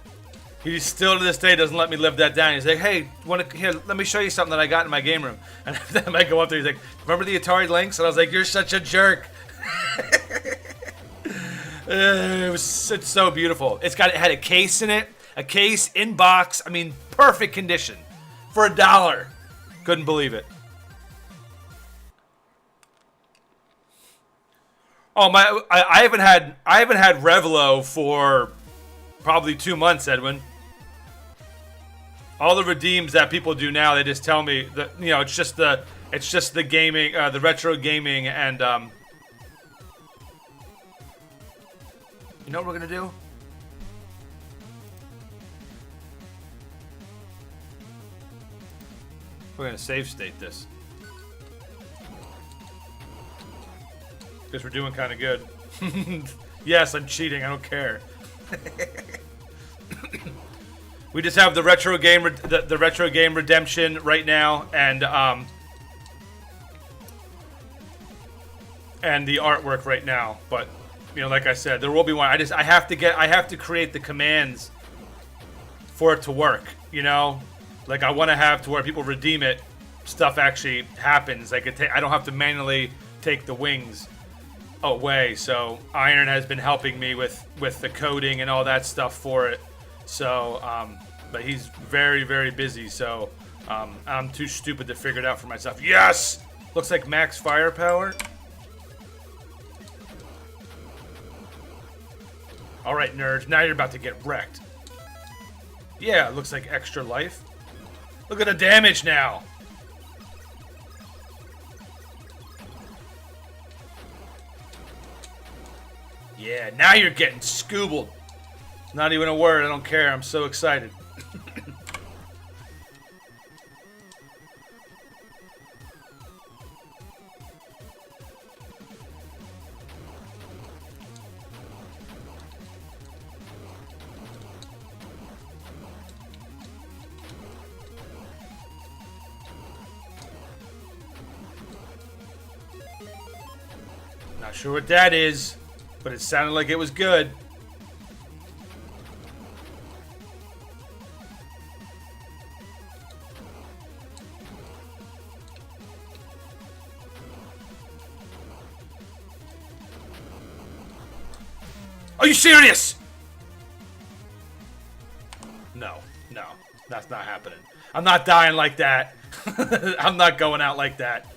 he still to this day doesn't let me live that down. He's like, hey, here, let me show you something that I got in my game room. And then I go up there, he's like, remember the Atari Lynx? And I was like, you're such a jerk. It's so beautiful. It had a case in it, a case in box. I mean, perfect condition for $1. Couldn't believe it. Oh my! I haven't had Revlo for probably 2 months, Edwin. All the redeems that people do now, they just tell me that it's just the gaming, the retro gaming, and you know what we're gonna do? We're gonna save state this because we're doing kind of good. Yes, I'm cheating. I don't care. We just have the retro game, the retro game redemption right now, and the artwork right now. But like I said, there will be one. I have to create the commands for it to work. Like I want to have to where people redeem it, stuff actually happens. I don't have to manually take the wings away. So Iron has been helping me with the coding and all that stuff for it. So, but he's very, very busy. So, I'm too stupid to figure it out for myself. Yes! Looks like max firepower. All right, nerds. Now you're about to get wrecked. Yeah, it looks like extra life. Look at the damage now. Yeah, now you're getting scoobled. Not even a word. I don't care. I'm so excited. Not sure what that is, but it sounded like it was good. Are you serious? No, that's not happening. I'm not dying like that. I'm not going out like that.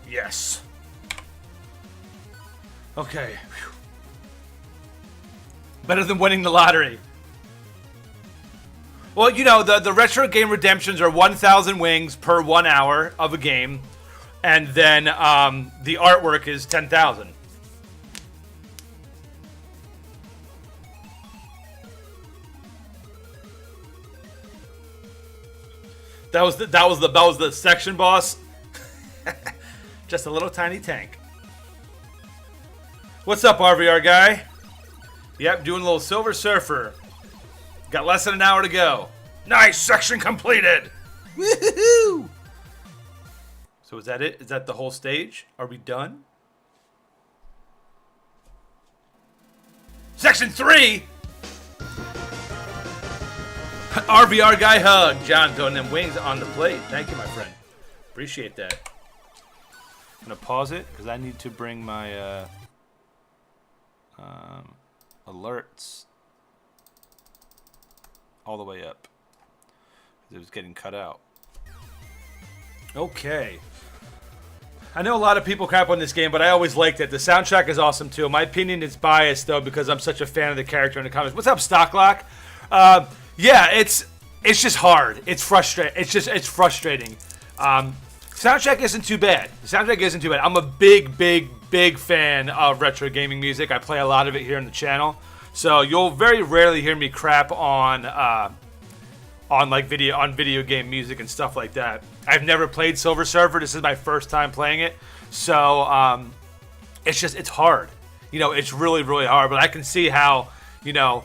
Yes. Okay. Whew. Better than winning the lottery. Well, you know, the retro game redemptions are 1,000 wings per 1 hour of a game. And then the artwork is 10,000. That was the section boss. Just a little tiny tank. What's up, RVR guy? Yep, doing a little Silver Surfer. Got less than an hour to go. Nice, section completed. Woohoo! So is that it? Is that the whole stage? Are we done? Section 3. RVR guy hug. John throwing them wings on the plate. Thank you, my friend. Appreciate that. I'm gonna pause it because I need to bring my alerts all the way up. It was getting cut out. Okay. I know a lot of people crap on this game, but I always liked it. The soundtrack is awesome too. My opinion is biased though because I'm such a fan of the character in the comics. What's up, Stocklock? Yeah, it's just hard. It's frustrating. It's frustrating. Soundtrack isn't too bad. The soundtrack isn't too bad. I'm a big fan of retro gaming music. I play a lot of it here on the channel. So you'll very rarely hear me crap on video game music and stuff like that. I've never played Silver Surfer. This is my first time playing it. So it's hard. You know, it's really hard, but I can see how, you know,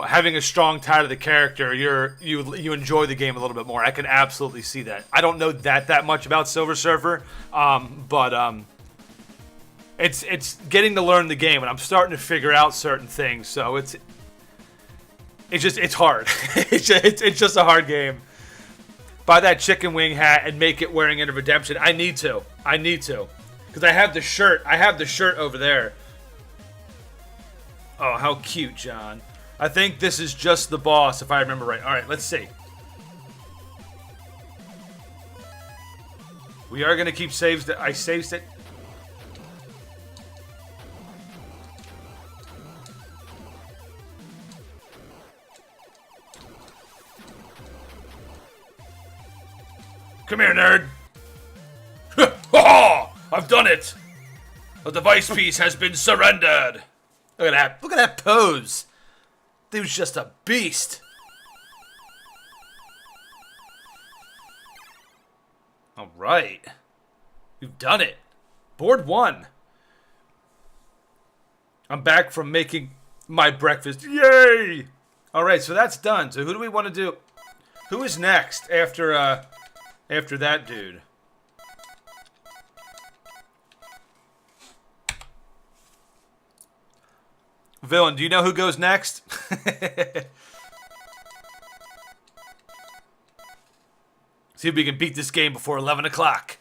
having a strong tie to the character, you enjoy the game a little bit more. I can absolutely see that. I don't know that much about Silver Surfer, but it's getting to learn the game, and I'm starting to figure out certain things. So it's hard. it's just a hard game. Buy that chicken wing hat and make it wearing into Redemption. I need to, because I have the shirt. I have the shirt over there. Oh, how cute, John. I think this is just the boss, if I remember right. All right, let's see. We are going to keep saves. I saved it. Come here, nerd. I've done it. The device piece has been surrendered. Look at that. Look at that pose. Dude's just a beast. All right. You've done it. Board 1. I'm back from making my breakfast. Yay! All right, so that's done. So who do we want to do? Who is next after that dude? Villain, do you know who goes next? See if we can beat this game before 11 o'clock.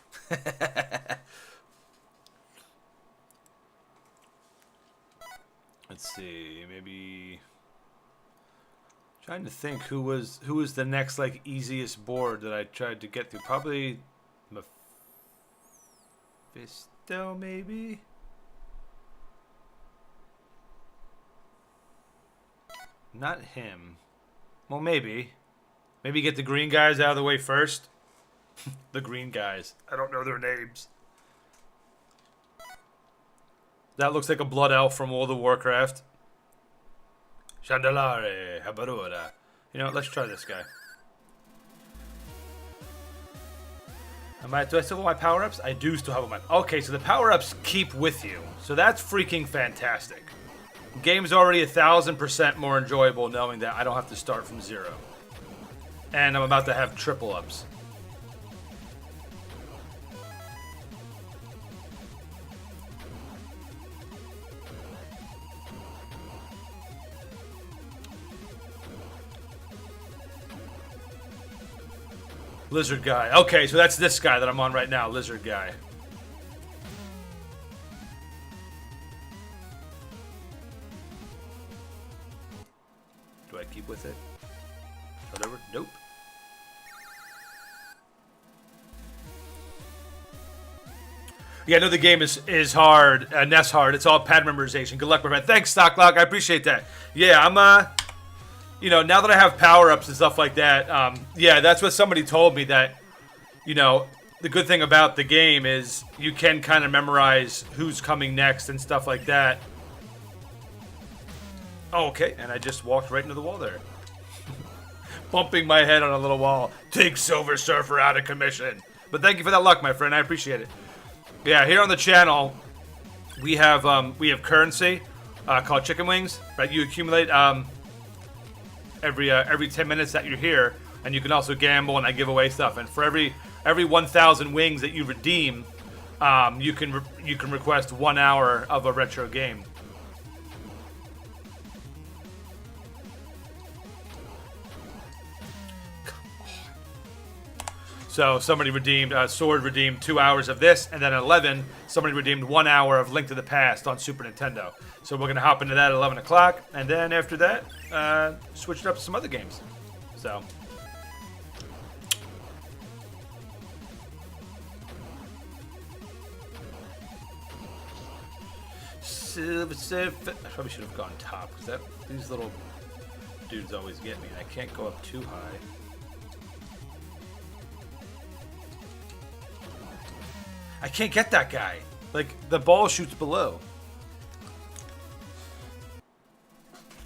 Let's see, maybe... Trying to think who was the next like easiest board that I tried to get through. Probably Mephisto, maybe? Not him. Well, maybe. Maybe get the green guys out of the way first. The green guys. I don't know their names. That looks like a blood elf from World of Warcraft. Chandalare, Habarura. You know what? Let's try this guy. Do I still have my power-ups? I do still have my... Okay, so the power-ups keep with you. So that's freaking fantastic. Game's already 1,000% more enjoyable knowing that I don't have to start from zero. And I'm about to have triple ups. Lizard guy. Okay, so that's this guy that I'm on right now, lizard guy. Do I keep with it? Whatever. Nope. Yeah, I know the game is hard. Ness hard. It's all pad memorization. Good luck, my friend. Thanks, Stocklock. I appreciate that. Yeah, I'm you know, now that I have power-ups and stuff like that, yeah, that's what somebody told me that, you know, the good thing about the game is you can kind of memorize who's coming next and stuff like that. Oh, okay, and I just walked right into the wall there. Bumping my head on a little wall. Take Silver Surfer out of commission. But thank you for that luck, my friend. I appreciate it. Yeah, here on the channel, we have currency called chicken wings, right? You accumulate every 10 minutes that you're here, and you can also gamble, and I give away stuff. And for every 1,000 wings that you redeem, you can request 1 hour of a retro game. So somebody redeemed, Sword redeemed 2 hours of this, and then at 11, somebody redeemed 1 hour of Link to the Past on Super Nintendo. So we're going to hop into that at 11 o'clock, and then after that, switch it up to some other games. So. Silver Surfer. I probably should have gone top, because these little dudes always get me, and I can't go up too high. I can't get that guy. Like, the ball shoots below.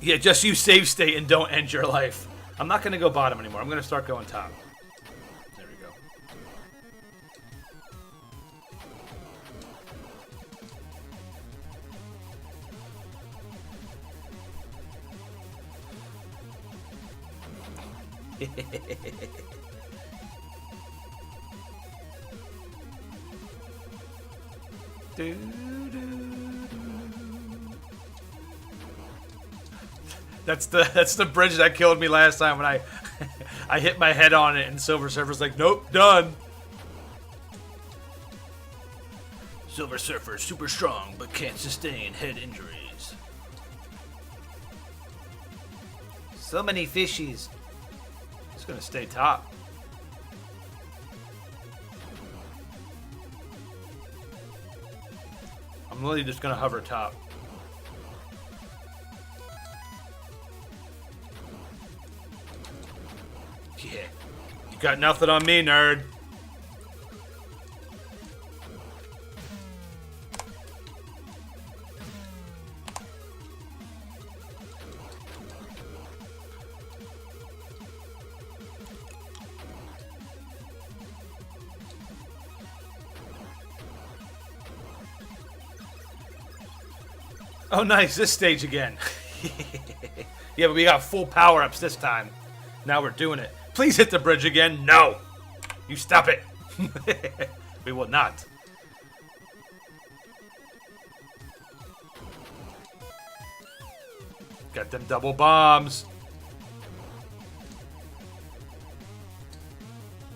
Yeah, just use save state and don't end your life. I'm not going to go bottom anymore. I'm going to start going top. There we go. That's the bridge that killed me last time when I hit my head on it and Silver Surfer's like, nope, done. Silver Surfer, super strong, but can't sustain head injuries. So many fishies. It's gonna stay top. I'm literally just gonna hover top. Yeah. You got nothing on me, nerd. Oh, nice. This stage again. Yeah, but we got full power-ups this time. Now we're doing it. Please hit the bridge again. No. You stop it. We will not. Got them double bombs.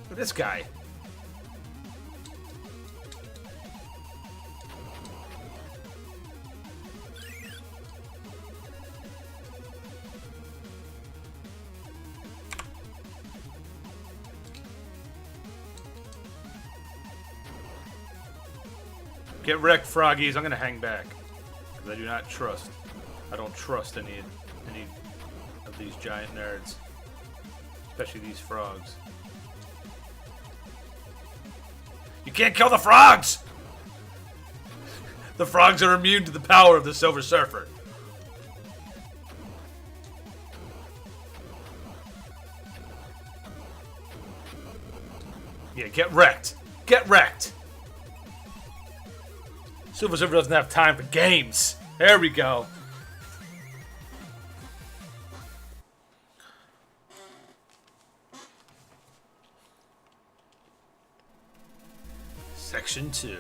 Look at this guy. Get wrecked, froggies. I'm gonna hang back because I do not trust. I don't trust any of these giant nerds, especially these frogs. You can't kill the frogs. The frogs are immune to the power of the Silver Surfer. Yeah, get wrecked. Get wrecked. Silver Surfer doesn't have time for games. There we go. Section 2.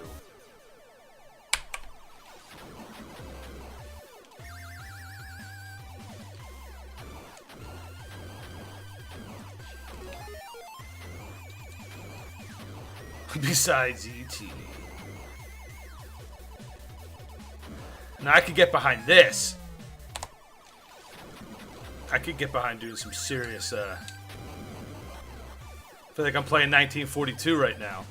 Besides E.T. Now I could get behind this. I could get behind doing some serious, I feel like I'm playing 1942 right now.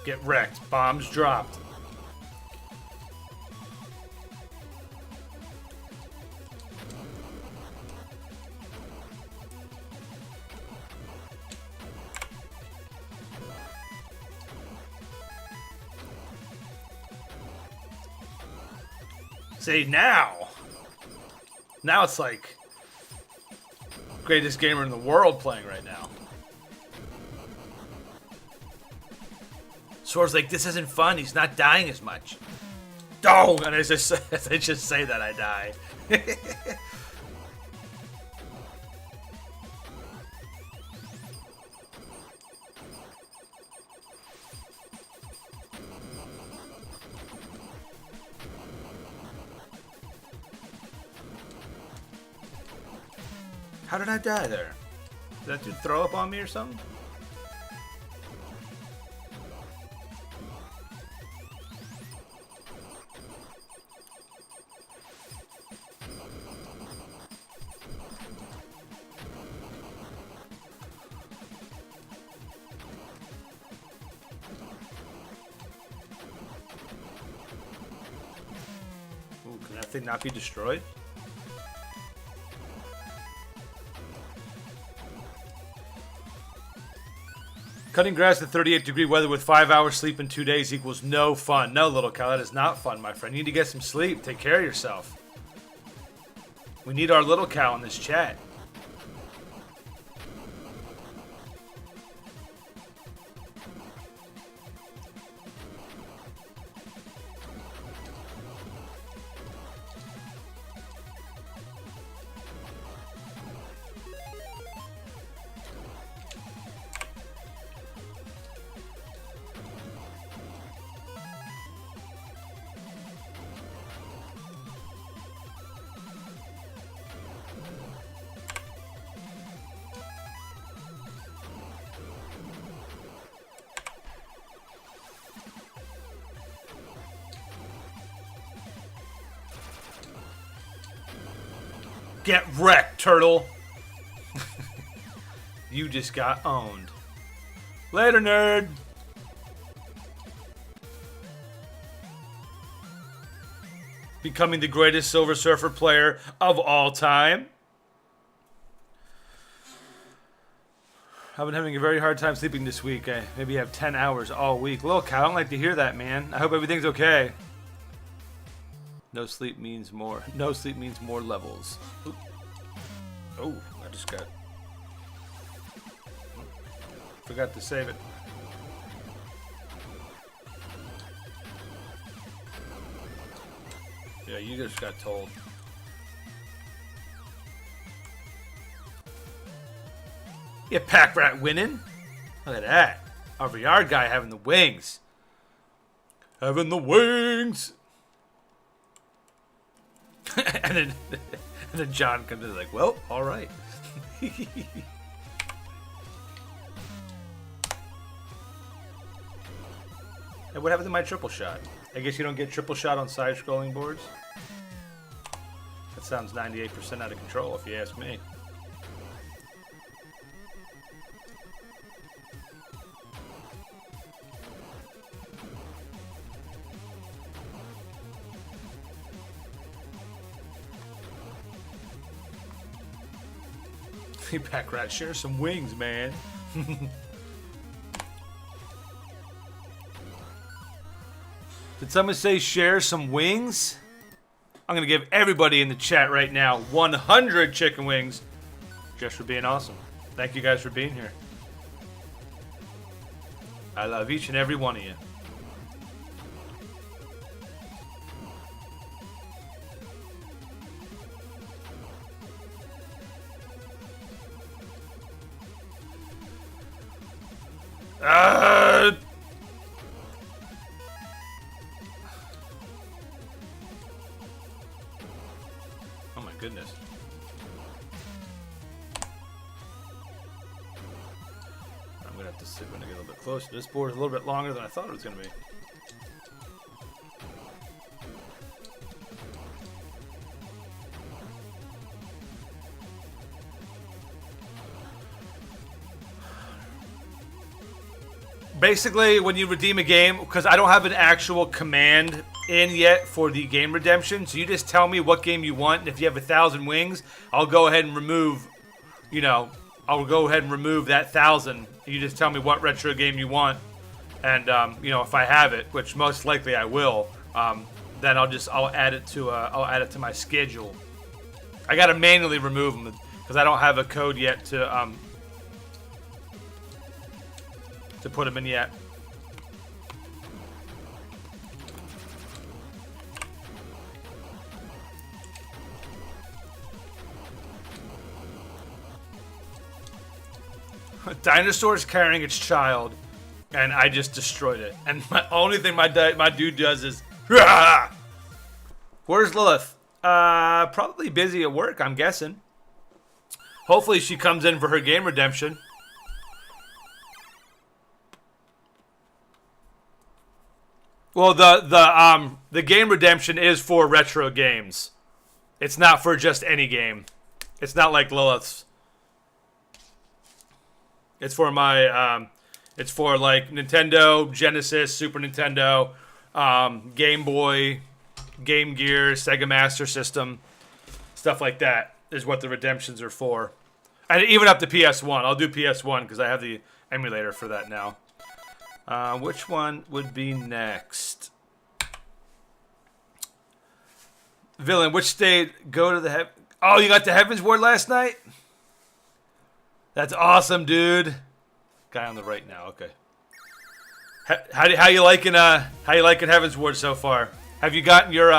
Get wrecked. Bombs dropped. See, now it's like greatest gamer in the world playing right now. Sora's like, this isn't fun. He's not dying as much. Oh, and as I just say that, I die. How did I die there? Did that dude throw up on me or something? Ooh, can that thing not be destroyed? Cutting grass in 38-degree weather with 5 hours sleep in 2 days equals no fun. No, little cow, that is not fun, my friend. You need to get some sleep. Take care of yourself. We need our little cow in this chat. Get wrecked, turtle. You just got owned. Later, nerd. Becoming the greatest Silver Surfer player of all time. I've been having a very hard time sleeping this week. I maybe have 10 hours all week. Little cow, I don't like to hear that, man. I hope everything's okay. No sleep means more. No sleep means more levels. Oop. Oh, I just got... Forgot to save it. Yeah, you just got told. Yeah, Pack Rat winning. Look at that. Our VR guy having the wings. Having the wings. and then John comes in like, well, all right. Hey, what happened to my triple shot? I guess you don't get triple shot on side-scrolling boards? That sounds 98% out of control, if you ask me. Hey, Pack Rat, share some wings, man. Did someone say share some wings? I'm going to give everybody in the chat right now 100 chicken wings just for being awesome. Thank you guys for being here. I love each and every one of you. Oh my goodness. I'm gonna have to sit when I get a little bit closer. This board is a little bit longer than I thought it was gonna be. Basically, when you redeem a game, because I don't have an actual command in yet for the game redemption, so you just tell me what game you want, and if you have 1,000 wings, I'll go ahead and remove, I'll go ahead and remove that 1,000. You just tell me what retro game you want, and if I have it, which most likely I will, then I'll add it to my schedule. I gotta manually remove them because I don't have a code yet to put them in yet. A dinosaur's carrying its child, and I just destroyed it. And my only thing my dude does is, Rah! Where's Lilith? Probably busy at work, I'm guessing. Hopefully she comes in for her game redemption. Well, the game redemption is for retro games. It's not for just any game. It's not like Lilith's. It's for my it's for like Nintendo, Genesis, Super Nintendo, Game Boy, Game Gear, Sega Master System, stuff like that is what the redemptions are for. And even up to PS1. I'll do PS1 because I have the emulator for that now. Which one would be next? Villain, which state? Go to the Oh, you got the Heaven's Ward last night? That's awesome, dude. Guy on the right now. Okay. How you liking Heaven's Ward so far? Have you gotten your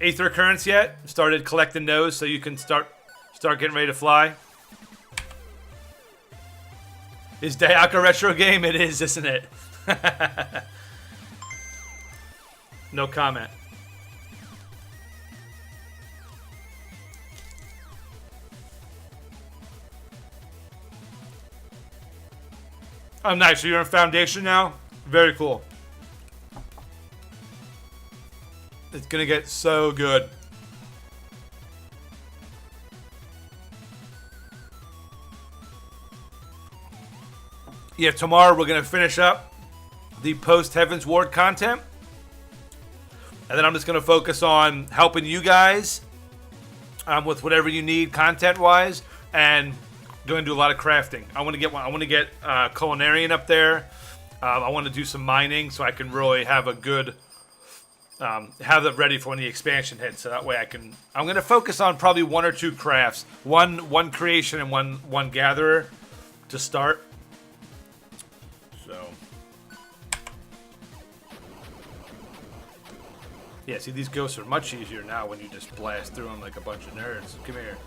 Aether Currents yet? Started collecting those so you can start getting ready to fly? Is Dayaka a retro game? It is, isn't it? No comment. Oh, nice. So you're in Foundation now? Very cool. It's going to get so good. Yeah, tomorrow we're going to finish up the post-Heaven's Ward content. And then I'm just going to focus on helping you guys with whatever you need content-wise. And going to do a lot of crafting. I want to get Culinarian up there. I want to do some mining so I can really have a good... have it ready for when the expansion hits. So that way I'm going to focus on probably 1 or 2 crafts. One creation and one gatherer to start. So, yeah, see, these ghosts are much easier now when you just blast through them like a bunch of nerds. Come here.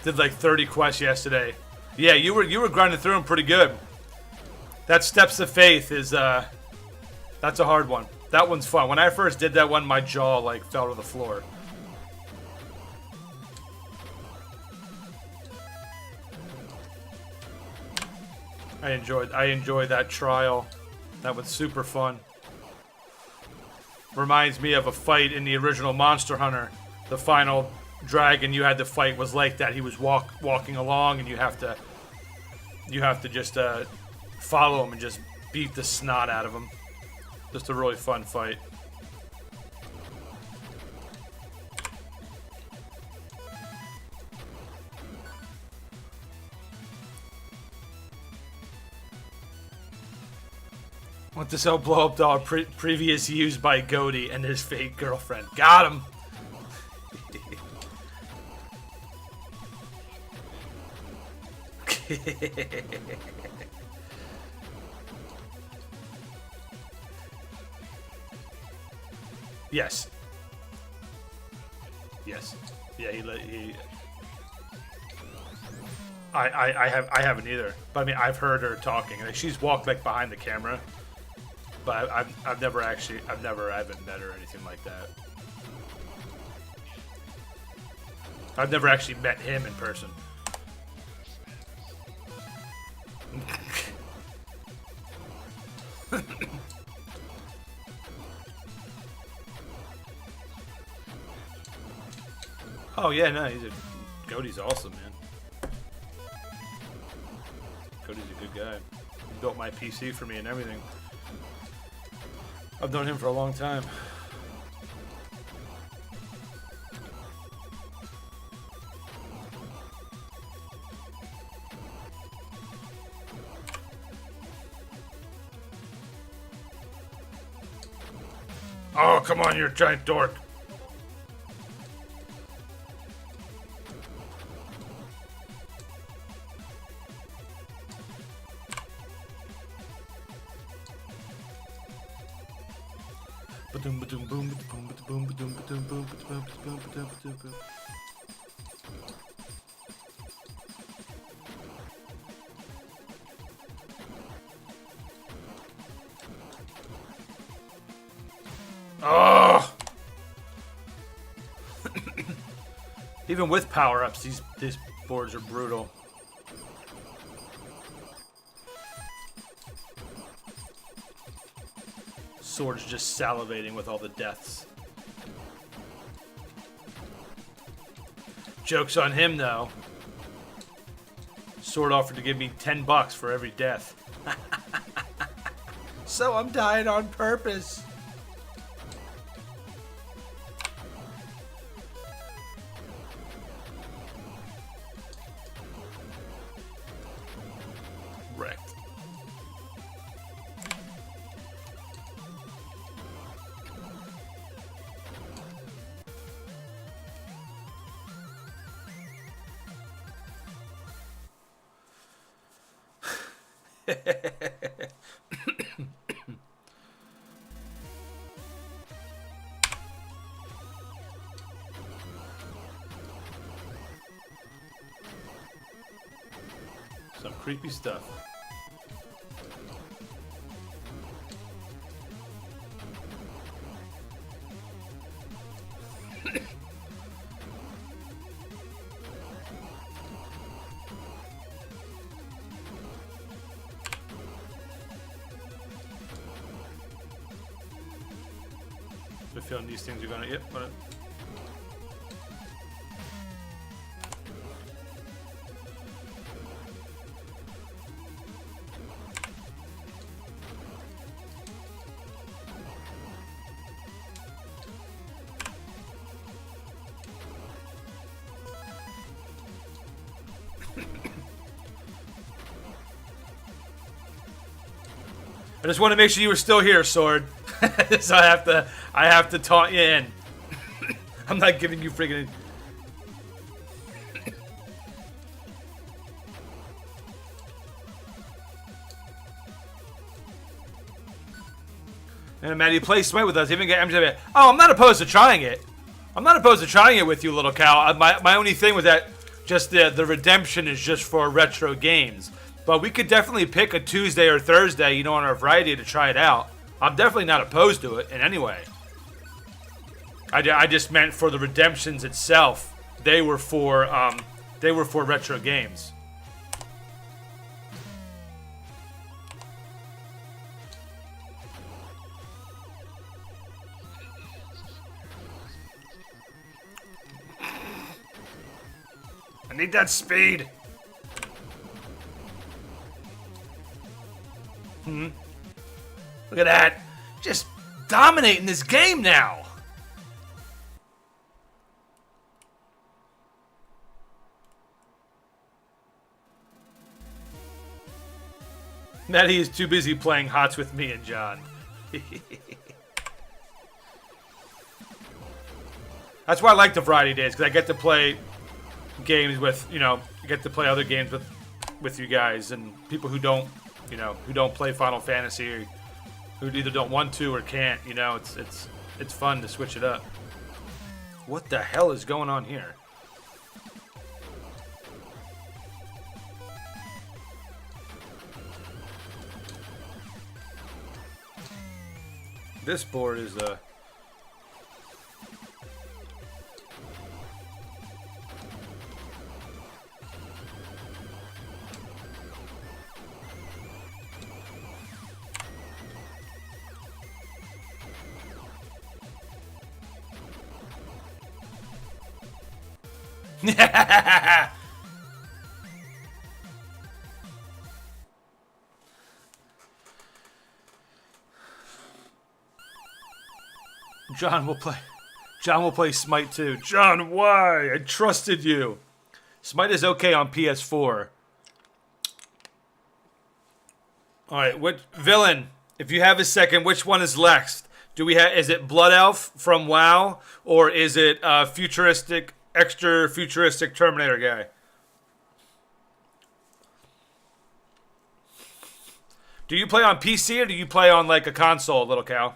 Did like 30 quests yesterday. Yeah, you were grinding through them pretty good. That Steps of Faith is that's a hard one. That one's fun. When I first did that one, my jaw like fell to the floor. I enjoyed that trial. That was super fun. Reminds me of a fight in the original Monster Hunter. The final dragon you had to fight was like that. He was walking along, and you have to just follow him and just beat the snot out of him. Just a really fun fight. Want to sell blow up doll previous used by Goaty and his fake girlfriend. Got him. Yes. Yes. Yeah, he I haven't either. But I mean, I've heard her talking. Like, she's walked like behind the camera. But I haven't met her or anything like that. I've never actually met him in person. Oh yeah, no, Goaty's awesome, man. Cody's a good guy. He built my PC for me and everything. I've known him for a long time. Oh, come on, you're a giant dork. Oh! Even with power-ups, these boards are brutal. Sword's just salivating with all the deaths. Joke's on him, though. Sword offered to give me $10 for every death. So I'm dying on purpose. Wrecked. Some creepy stuff. I have a feeling these things are gonna. Yep. I just want to make sure you were still here, Sword. So I have to taunt you in. I'm not giving you friggin'. And Maddie, play Smite with us. Even get MJ. Oh, I'm not opposed to trying it. I'm not opposed to trying it with you, little cow. My only thing with that, Just the redemption is just for retro games. But we could definitely pick a Tuesday or Thursday, you know, on our variety to try it out. I'm definitely not opposed to it in any way. I just meant for the redemptions itself. They were for retro games. I need that speed. Look at that. Just dominating this game now. Maddie is too busy playing HOTS with me and John. That's why I like the variety days, because I get to play games with, you know, I get to play other games with you guys and people who don't, you know, who don't play Final Fantasy or who either don't want to or can't, you know, it's fun to switch it up. What the hell is going on here? This board is John will play Smite too. John, why? I trusted you. Smite is okay on PS4. Alright, what villain? If you have a second, which one is next? Do we have, is it Blood Elf from WoW? Or is it futuristic, extra futuristic Terminator guy? Do you play on PC or do you play on like a console, little cow?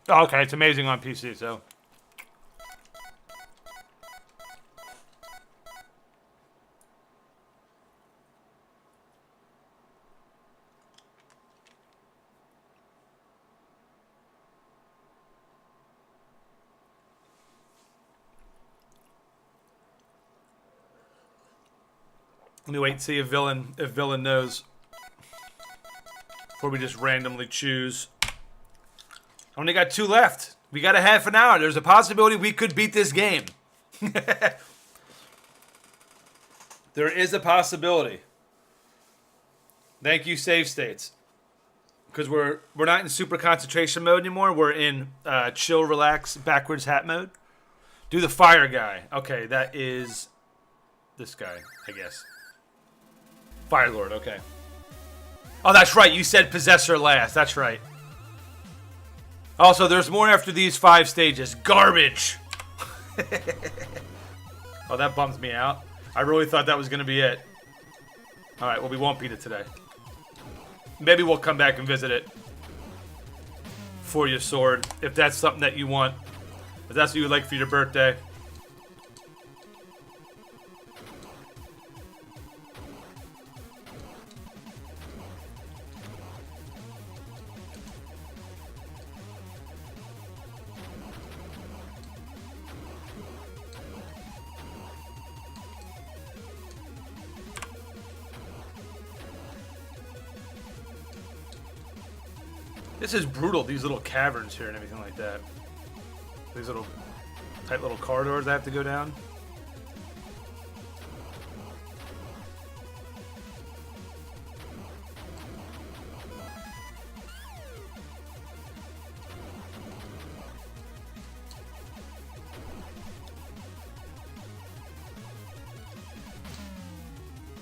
Oh, okay, it's amazing on PC, so. Let me wait and see if villain knows before we just randomly choose. I only got 2 left. We got a half an hour. There's a possibility we could beat this game. There is a possibility. Thank you, save states. Because we're not in super concentration mode anymore. We're in chill, relax, backwards hat mode. Do the fire guy. Okay, that is this guy, I guess. Fire Lord, okay. Oh, that's right. You said Possessor last. That's right. Also, there's more after these 5 stages. Garbage! Oh, that bums me out. I really thought that was going to be it. Alright, well, we won't beat it today. Maybe we'll come back and visit it. For your sword. If that's something that you want. If that's what you would like for your birthday. This is brutal, these little caverns here and everything like that. These little tight little corridors I have to go down.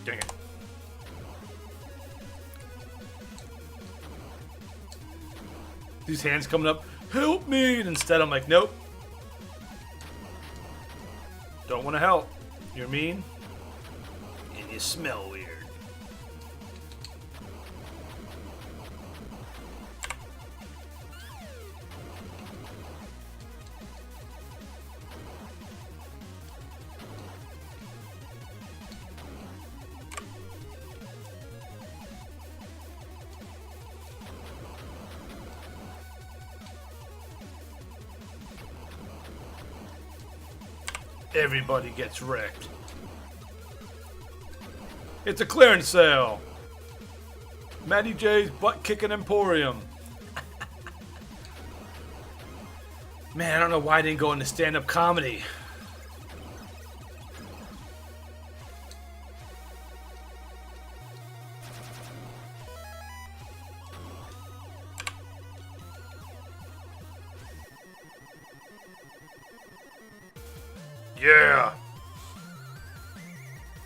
Dang it. These hands coming up, help me! And instead I'm like, nope. Don't want to help. You're mean. And you smell weird. Everybody gets wrecked. It's a clearance sale. Matty J's Butt Kicking Emporium. Man, I don't know why I didn't go into stand-up comedy. Yeah.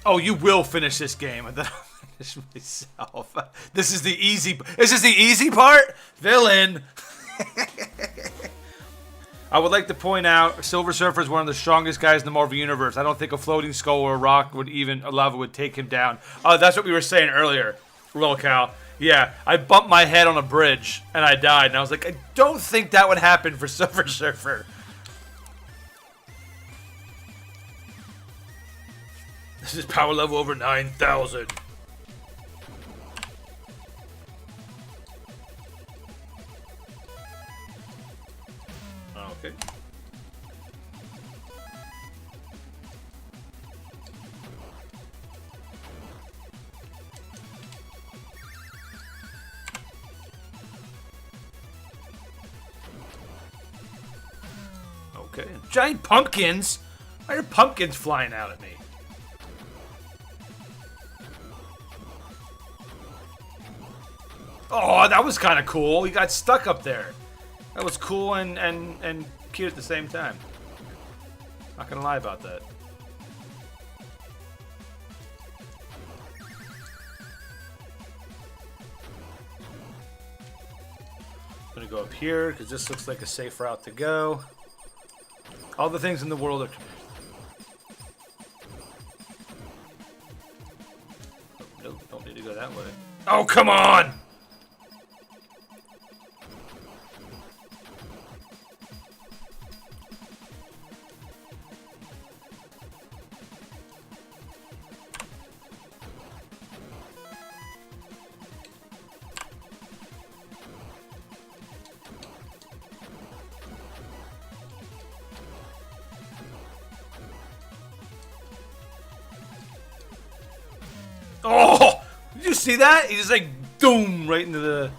Oh, you will finish this game. And then I'll finish myself. This is the easy. This is the easy part. Villain. I would like to point out, Silver Surfer is one of the strongest guys in the Marvel Universe. I don't think a floating skull or a rock would even, a lava would take him down. Oh, that's what we were saying earlier, Lolcow. Yeah, I bumped my head on a bridge and I died. And I was like, I don't think that would happen for Silver Surfer. This is power level over 9,000. Okay. Okay. Giant pumpkins? Why are pumpkins flying out at me? Oh, that was kind of cool. He got stuck up there. That was cool and cute at the same time. Not gonna lie about that. I'm gonna go up here because this looks like a safe route to go. All the things in the world are... Nope, don't need to go that way. Oh, come on! Oh! Did you see that? He just like, doom, right into the...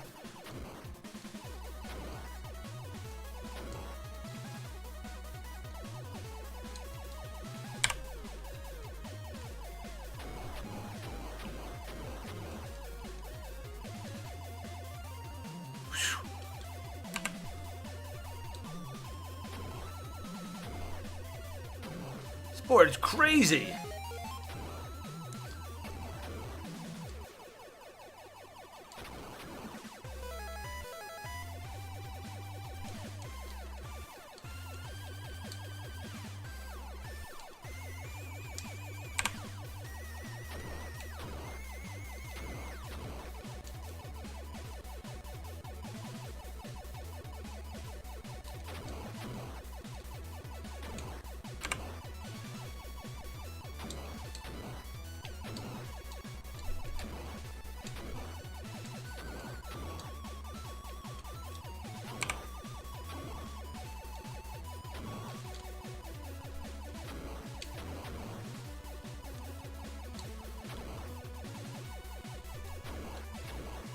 This board is crazy.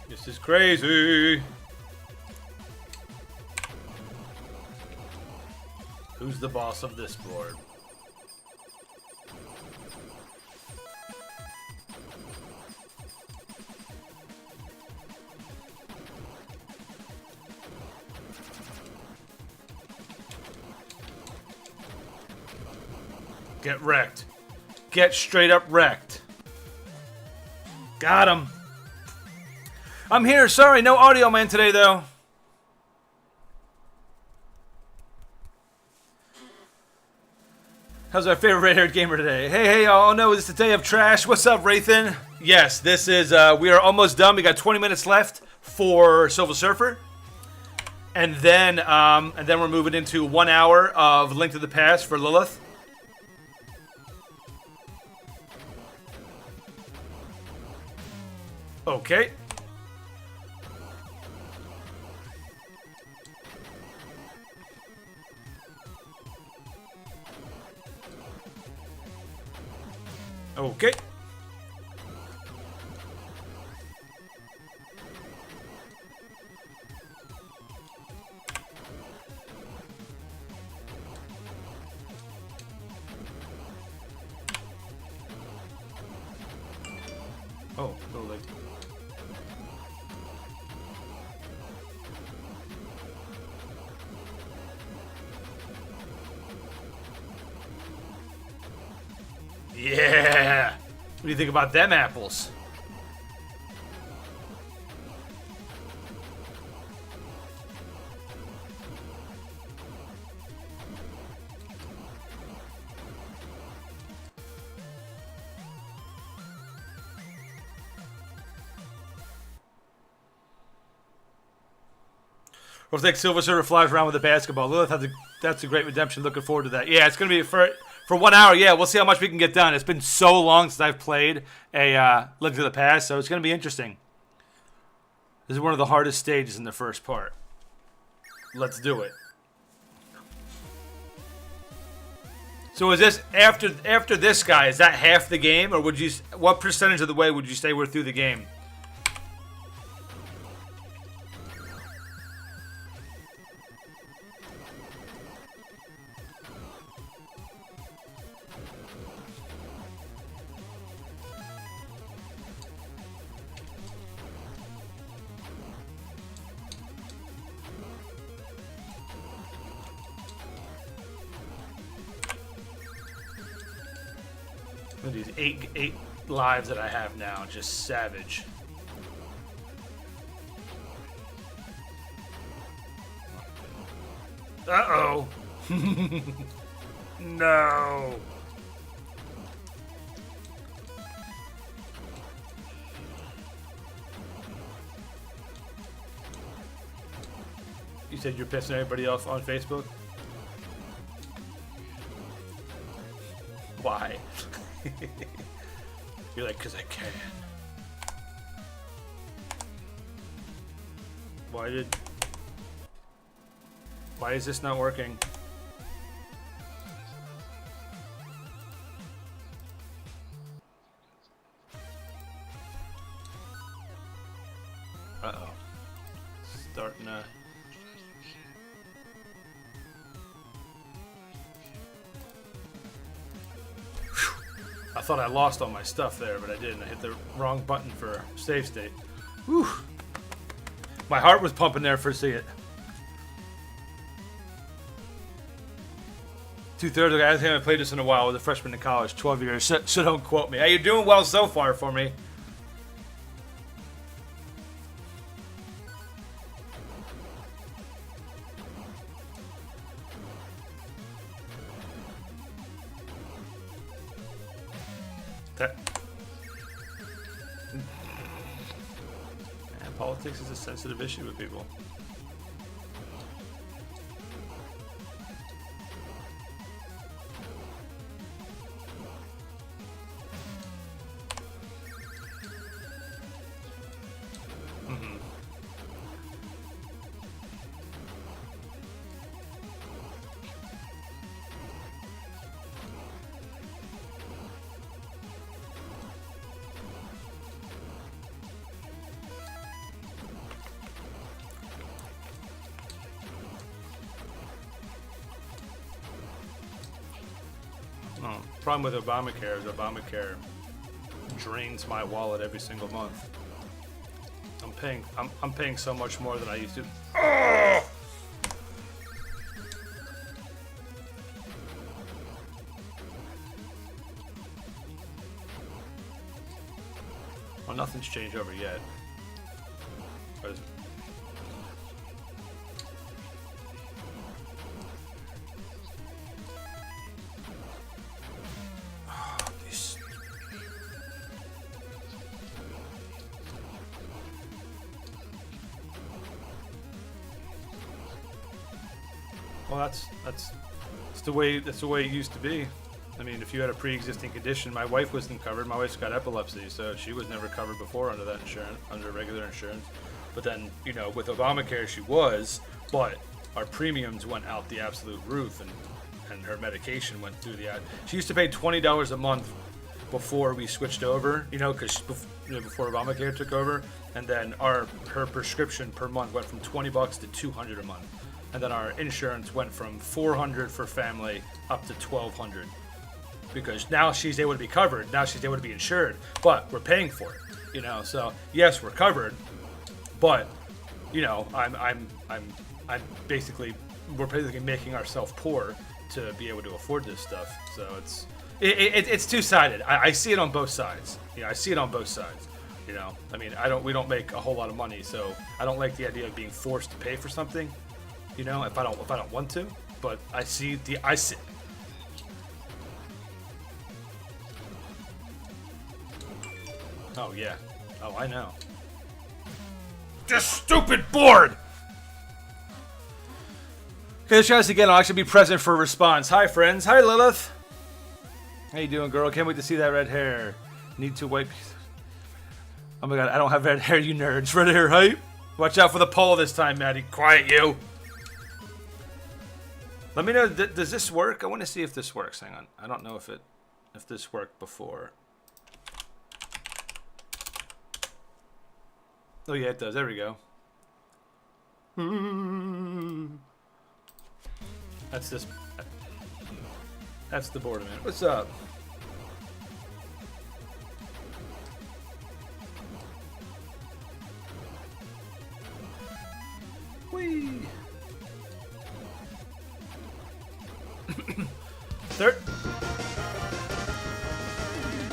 This is crazy. Who's the boss of this board? Get wrecked. Get straight up wrecked. Got him. I'm here. Sorry, no audio man today, though. How's our favorite red-haired gamer today? Hey, oh no, is this the day of trash? What's up, Rathan? Yes, this is, we are almost done. We got 20 minutes left for Silver Surfer. And then we're moving into 1 hour of Link to the Past for Lilith. Okay. Okay. Oh, totally. Yeah! What do you think about them apples? Or if Silver Surfer flies around with a basketball. Lilith, that's a great redemption. Looking forward to that. Yeah, it's going to be for 1 hour. Yeah, we'll see how much we can get done. It's been so long since I've played a Link to the Past, so it's going to be interesting. This is one of the hardest stages in the first part. Let's do it. So is this after this guy? Is that half the game, or would you? What percentage of the way would you say we're through the game? These eight lives that I have now, just savage. Uh-oh. No. You said you're pissing everybody off on Facebook? Why? You're like, 'cause I can. Why is this not working? Uh-oh. Starting to... I thought I lost all my stuff there, but I didn't. I hit the wrong button for save state. Whew. My heart was pumping there for a second. 2/3 of the guys haven't played this in a while. I was a freshman in college, 12 years, so don't quote me. Hey, you're doing well so far for me. Politics is a sensitive issue with people. Problem with Obamacare is Obamacare drains my wallet every single month. I'm paying so much more than I used to. Oh! Well, nothing's changed over yet. Well, that's the way it used to be. I mean, if you had a pre-existing condition, my wife wasn't covered. My wife's got epilepsy, so she was never covered before under that insurance, under regular insurance. But then, you know, with Obamacare, she was, but our premiums went out the absolute roof, and her medication went through the. She used to pay $20 a month before we switched over, because before Obamacare took over, and then her prescription per month went from $20 to $200 a month, and then our insurance went from $400 for family up to $1,200, because now she's able to be covered, now she's able to be insured, but we're paying for it, So yes, we're covered, but I'm basically we're basically making ourselves poor to be able to afford this stuff. So it's two-sided. I see it on both sides. I see it on both sides. I mean, we don't make a whole lot of money, so I don't like the idea of being forced to pay for something. If I don't want to, but I see. Oh yeah. Oh, I know. This stupid board. Okay, let's try this again. I'll actually be present for a response. Hi, friends. Hi, Lilith. How you doing, girl? Can't wait to see that red hair. Need to wipe. Oh my god, I don't have red hair, you nerds. Red hair hype. Watch out for the pole this time, Maddie. Quiet, you. Let me know. Does this work? I want to see if this works. Hang on. I don't know if this worked before. Oh yeah, it does. There we go. That's this. That's the board, man. What's up? Whee! Third.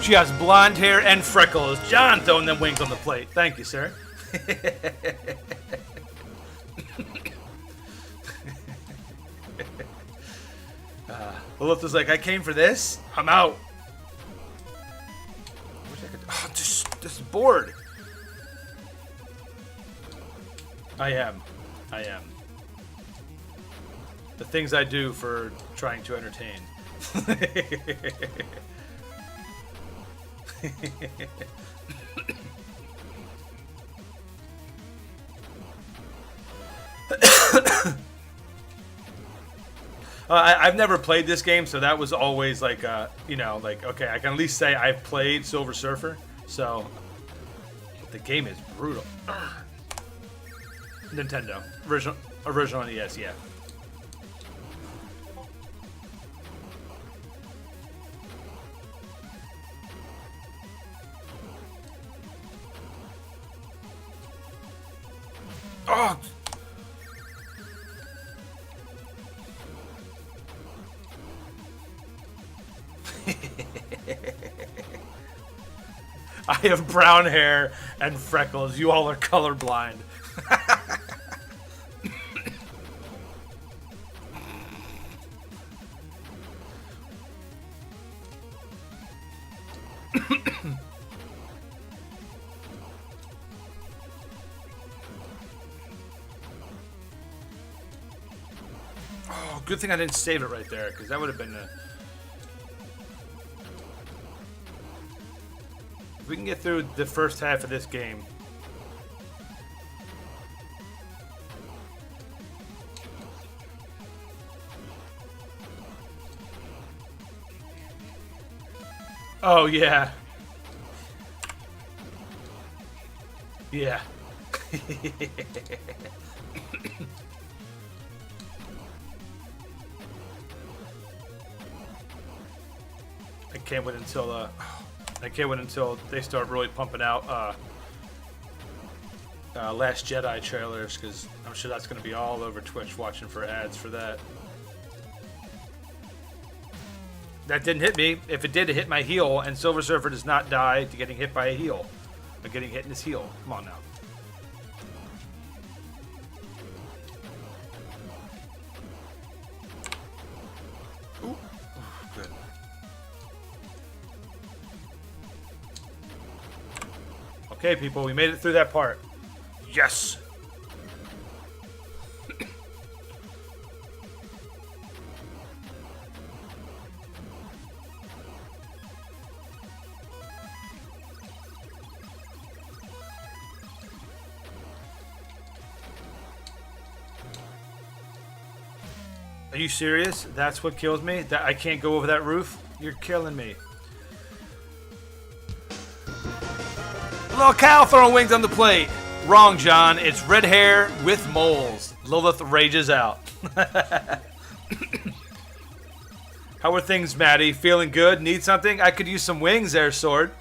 She has blonde hair and freckles. John throwing them wings on the plate. Thank you, sir. Lilith was like, I came for this. I'm out. I wish I could. Oh, this board. I am. The things I do for trying to entertain. I've never played this game, so that was always like, okay, I can at least say I've played Silver Surfer, so the game is brutal. Nintendo. Original NES, yeah. Oh! I have brown hair and freckles. You all are colorblind. Oh, good thing I didn't save it right there, because that would have been a... If we can get through the first half of this game... Oh, yeah. Yeah. I can't wait until they start really pumping out Last Jedi trailers, because I'm sure that's going to be all over Twitch watching for ads for that. That didn't hit me. If it did, it hit my heel, and Silver Surfer does not die to getting hit by a heel. Or getting hit in his heel. Come on now. Ooh. Good. Okay, people, we made it through that part. Yes! Are you serious? That's what kills me? That I can't go over that roof? You're killing me. little cow throwing wings on the plate. Wrong, John. It's red hair with moles. Lilith rages out. How are things, Maddie? Feeling good? Need something? I could use some wings there, Sword.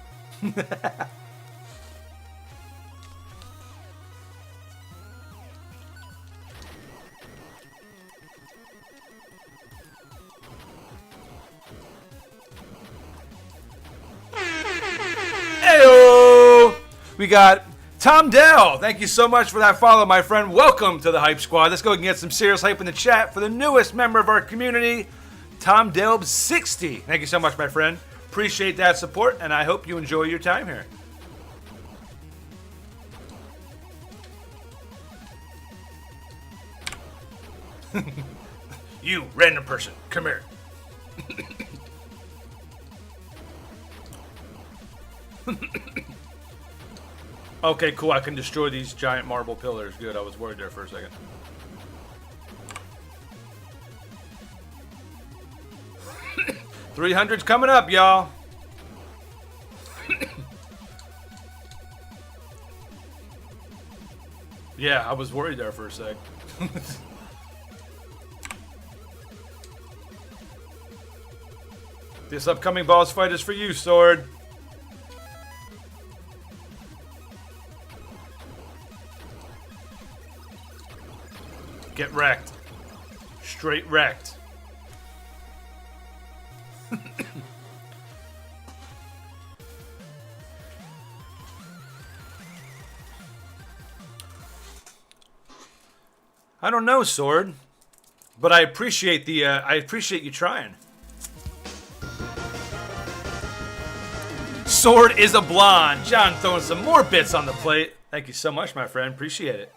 Heyo! We got Tom Dell. Thank you so much for that follow, my friend. Welcome to the Hype Squad. Let's go and get some serious hype in the chat for the newest member of our community, Tom Delb 60. Thank you so much, my friend. Appreciate that support, and I hope you enjoy your time here. You, random person, come here. Okay, cool. I can destroy these giant marble pillars. Good. I was worried there for a second. $300's coming up, y'all. Yeah, I was worried there for a sec. This upcoming boss fight is for you, Sword. Get wrecked. Straight wrecked. I don't know, Sword, but I appreciate the I appreciate you trying. Sword is a blonde. John throwing some more bits on the plate. Thank you so much, my friend. Appreciate it.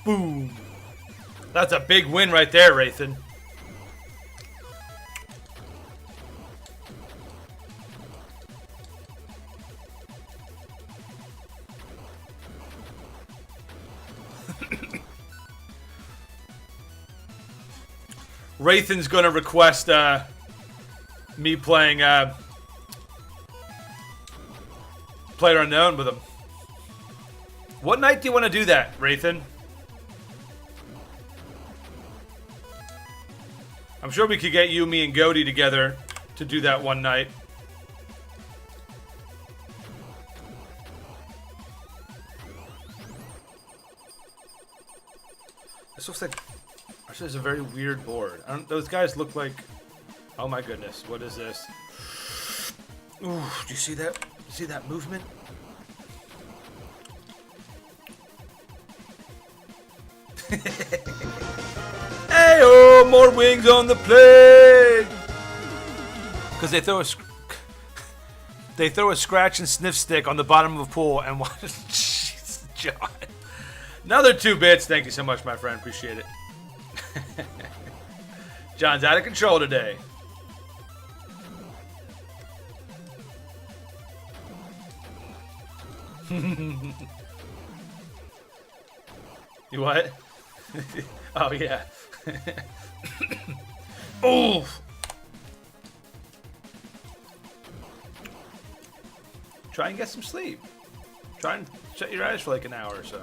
Boom. That's a big win right there, Rathan. Rathan's gonna request me playing PlayerUnknown with him. What night do you want to do that, Rathan? I'm sure we could get you, me, and Goaty together to do that one night. This looks like... This is a very weird board. Those guys look like... Oh my goodness, what is this? Ooh, do you see that? See that movement? Hey, oh, more wings on the plate! Because they throw a scratch and sniff stick on the bottom of a pool and watch. Jeez, John. Another 2 bits. Thank you so much, my friend. Appreciate it. John's out of control today. You what? Oh, yeah. Oh! Try and get some sleep. Try and shut your eyes for like an hour or so.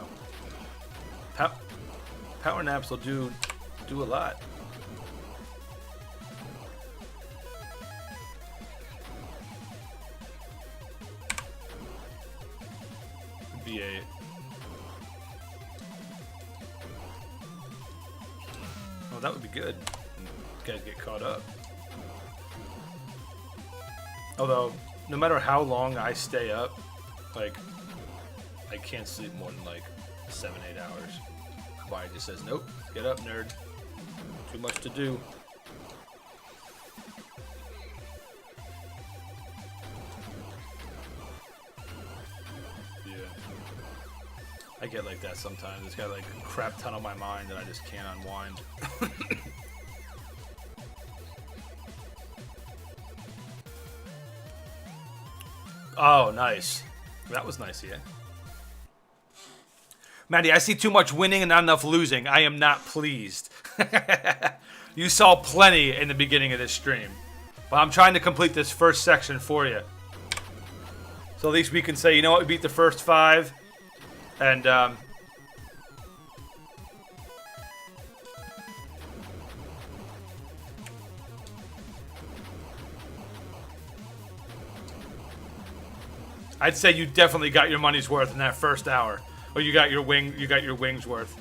Power naps will do a lot. B8. Oh, that would be good. You guys get caught up. Although, no matter how long I stay up, like, I can't sleep more than like 7-8 hours. My body just says, nope, get up, nerd. Too much to do. Yeah. I get like that sometimes. It's got like a crap ton on my mind that I just can't unwind. Oh, nice. That was nice, yeah. Maddie, I see too much winning and not enough losing. I am not pleased. You saw plenty in the beginning of this stream. But I'm trying to complete this first section for you. So at least we can say, you know what, we beat the first 5. And, I'd say you definitely got your money's worth in that first hour. Or you got your wings worth.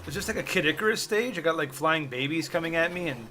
It's just like a Kid Icarus stage. I got like flying babies coming at me and...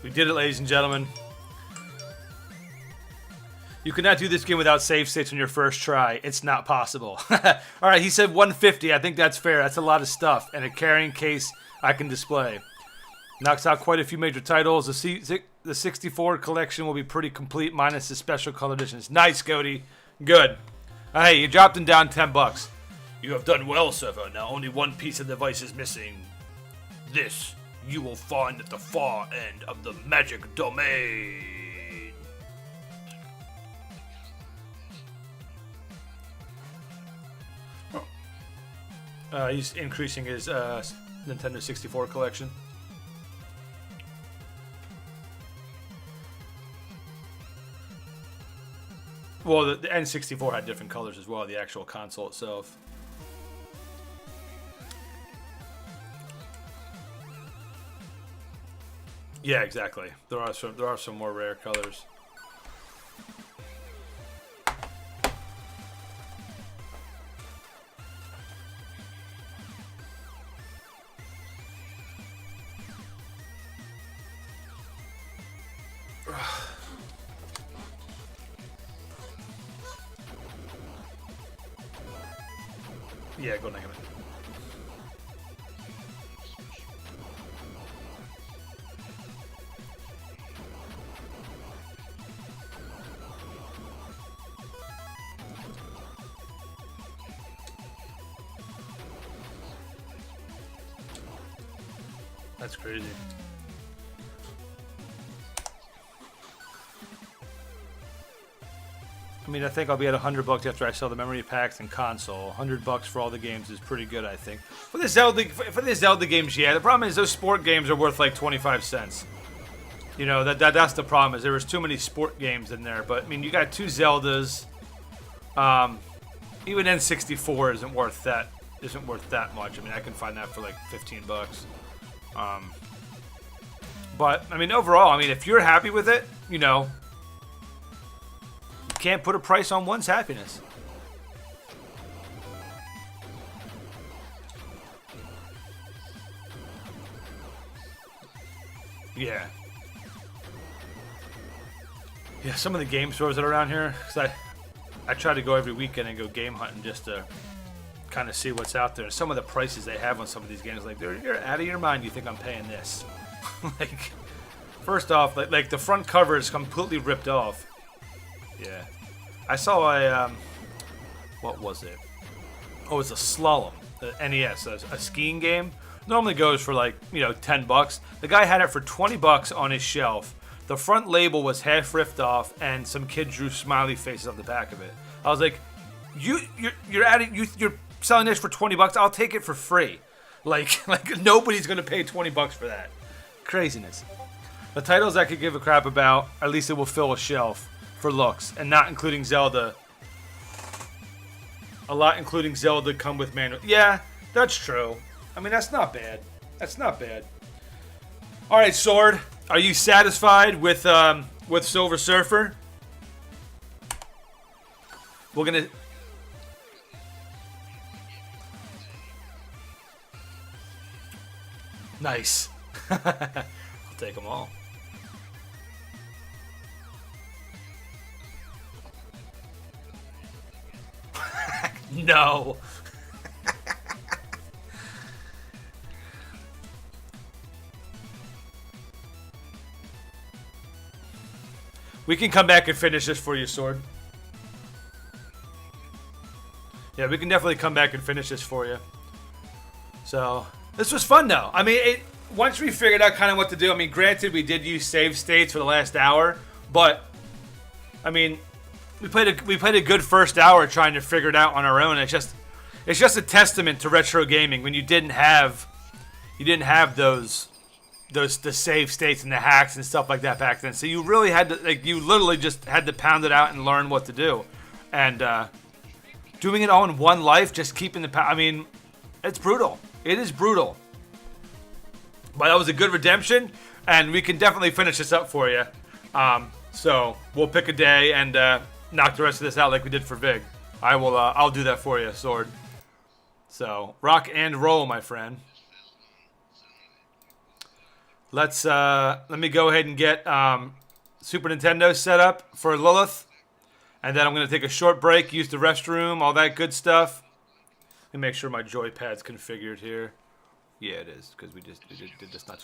We did it, ladies and gentlemen. You cannot do this game without save states on your first try. It's not possible. Alright, he said 150. I think that's fair. That's a lot of stuff. And a carrying case I can display. Knocks out quite a few major titles. The 64 collection will be pretty complete, minus the special color editions. Nice, Cody. Good. Hey, you dropped him down $10. You have done well, server. Now only one piece of the device is missing. This you will find at the far end of the magic domain. He's increasing his Nintendo 64 collection. Well, the N64 had different colors as well, the actual console itself. Yeah, exactly. There are some more rare colors. Yeah, go negative. That's crazy. I mean, I think I'll be at $100 after I sell the memory packs and console. $100 for all the games is pretty good, I think. For the Zelda games, yeah. The problem is those sport games are worth like 25 cents. You know, that's the problem, is there was too many sport games in there. But I mean, you got 2 Zeldas. Even N64 isn't worth that much. I mean, I can find that for like $15. But I mean, overall, I mean, if you're happy with it, you know, you can't put a price on one's happiness. Yeah. Yeah, some of the game stores that are around here, because I try to go every weekend and go game hunting just to kind of see what's out there. Some of the prices they have on some of these games, like, you're out of your mind. You think I'm paying this? Like, first off, like the front cover is completely ripped off. Yeah, I saw a what was it? Oh, it's a slalom, the NES, a skiing game. Normally goes for like, you know, $10. The guy had it for $20 on his shelf. The front label was half ripped off, and some kid drew smiley faces on the back of it. I was like, you're selling this for $20? I'll take it for free. Like nobody's gonna pay $20 for that. Craziness. The titles I could give a crap about, at least it will fill a shelf for looks, and not including Zelda. A lot including Zelda come with manual. Yeah, that's true. I mean, that's not bad. That's not bad. All right, Sword. Are you satisfied with Silver Surfer? We're gonna. Nice. I'll take them all. No. We can come back and finish this for you, Sword. Yeah, we can definitely come back and finish this for you. So, this was fun, though. I mean, once we figured out kind of what to do, I mean, granted, we did use save states for the last hour, but, I mean, we played a good first hour trying to figure it out on our own. It's just a testament to retro gaming when you didn't have the save states and the hacks and stuff like that back then. So you really had to, you literally just had to pound it out and learn what to do. And doing it all in one life, just keeping I mean, it's brutal. It is brutal. But that was a good redemption, and we can definitely finish this up for you. So we'll pick a day and knock the rest of this out like we did for Vig. I'll do that for you, Sword. So rock and roll, my friend. Let me go ahead and get Super Nintendo set up for Lilith, and then I'm going to take a short break, use the restroom, all that good stuff. Let me make sure my joypad's configured here. Yeah, it is, because we did this not too long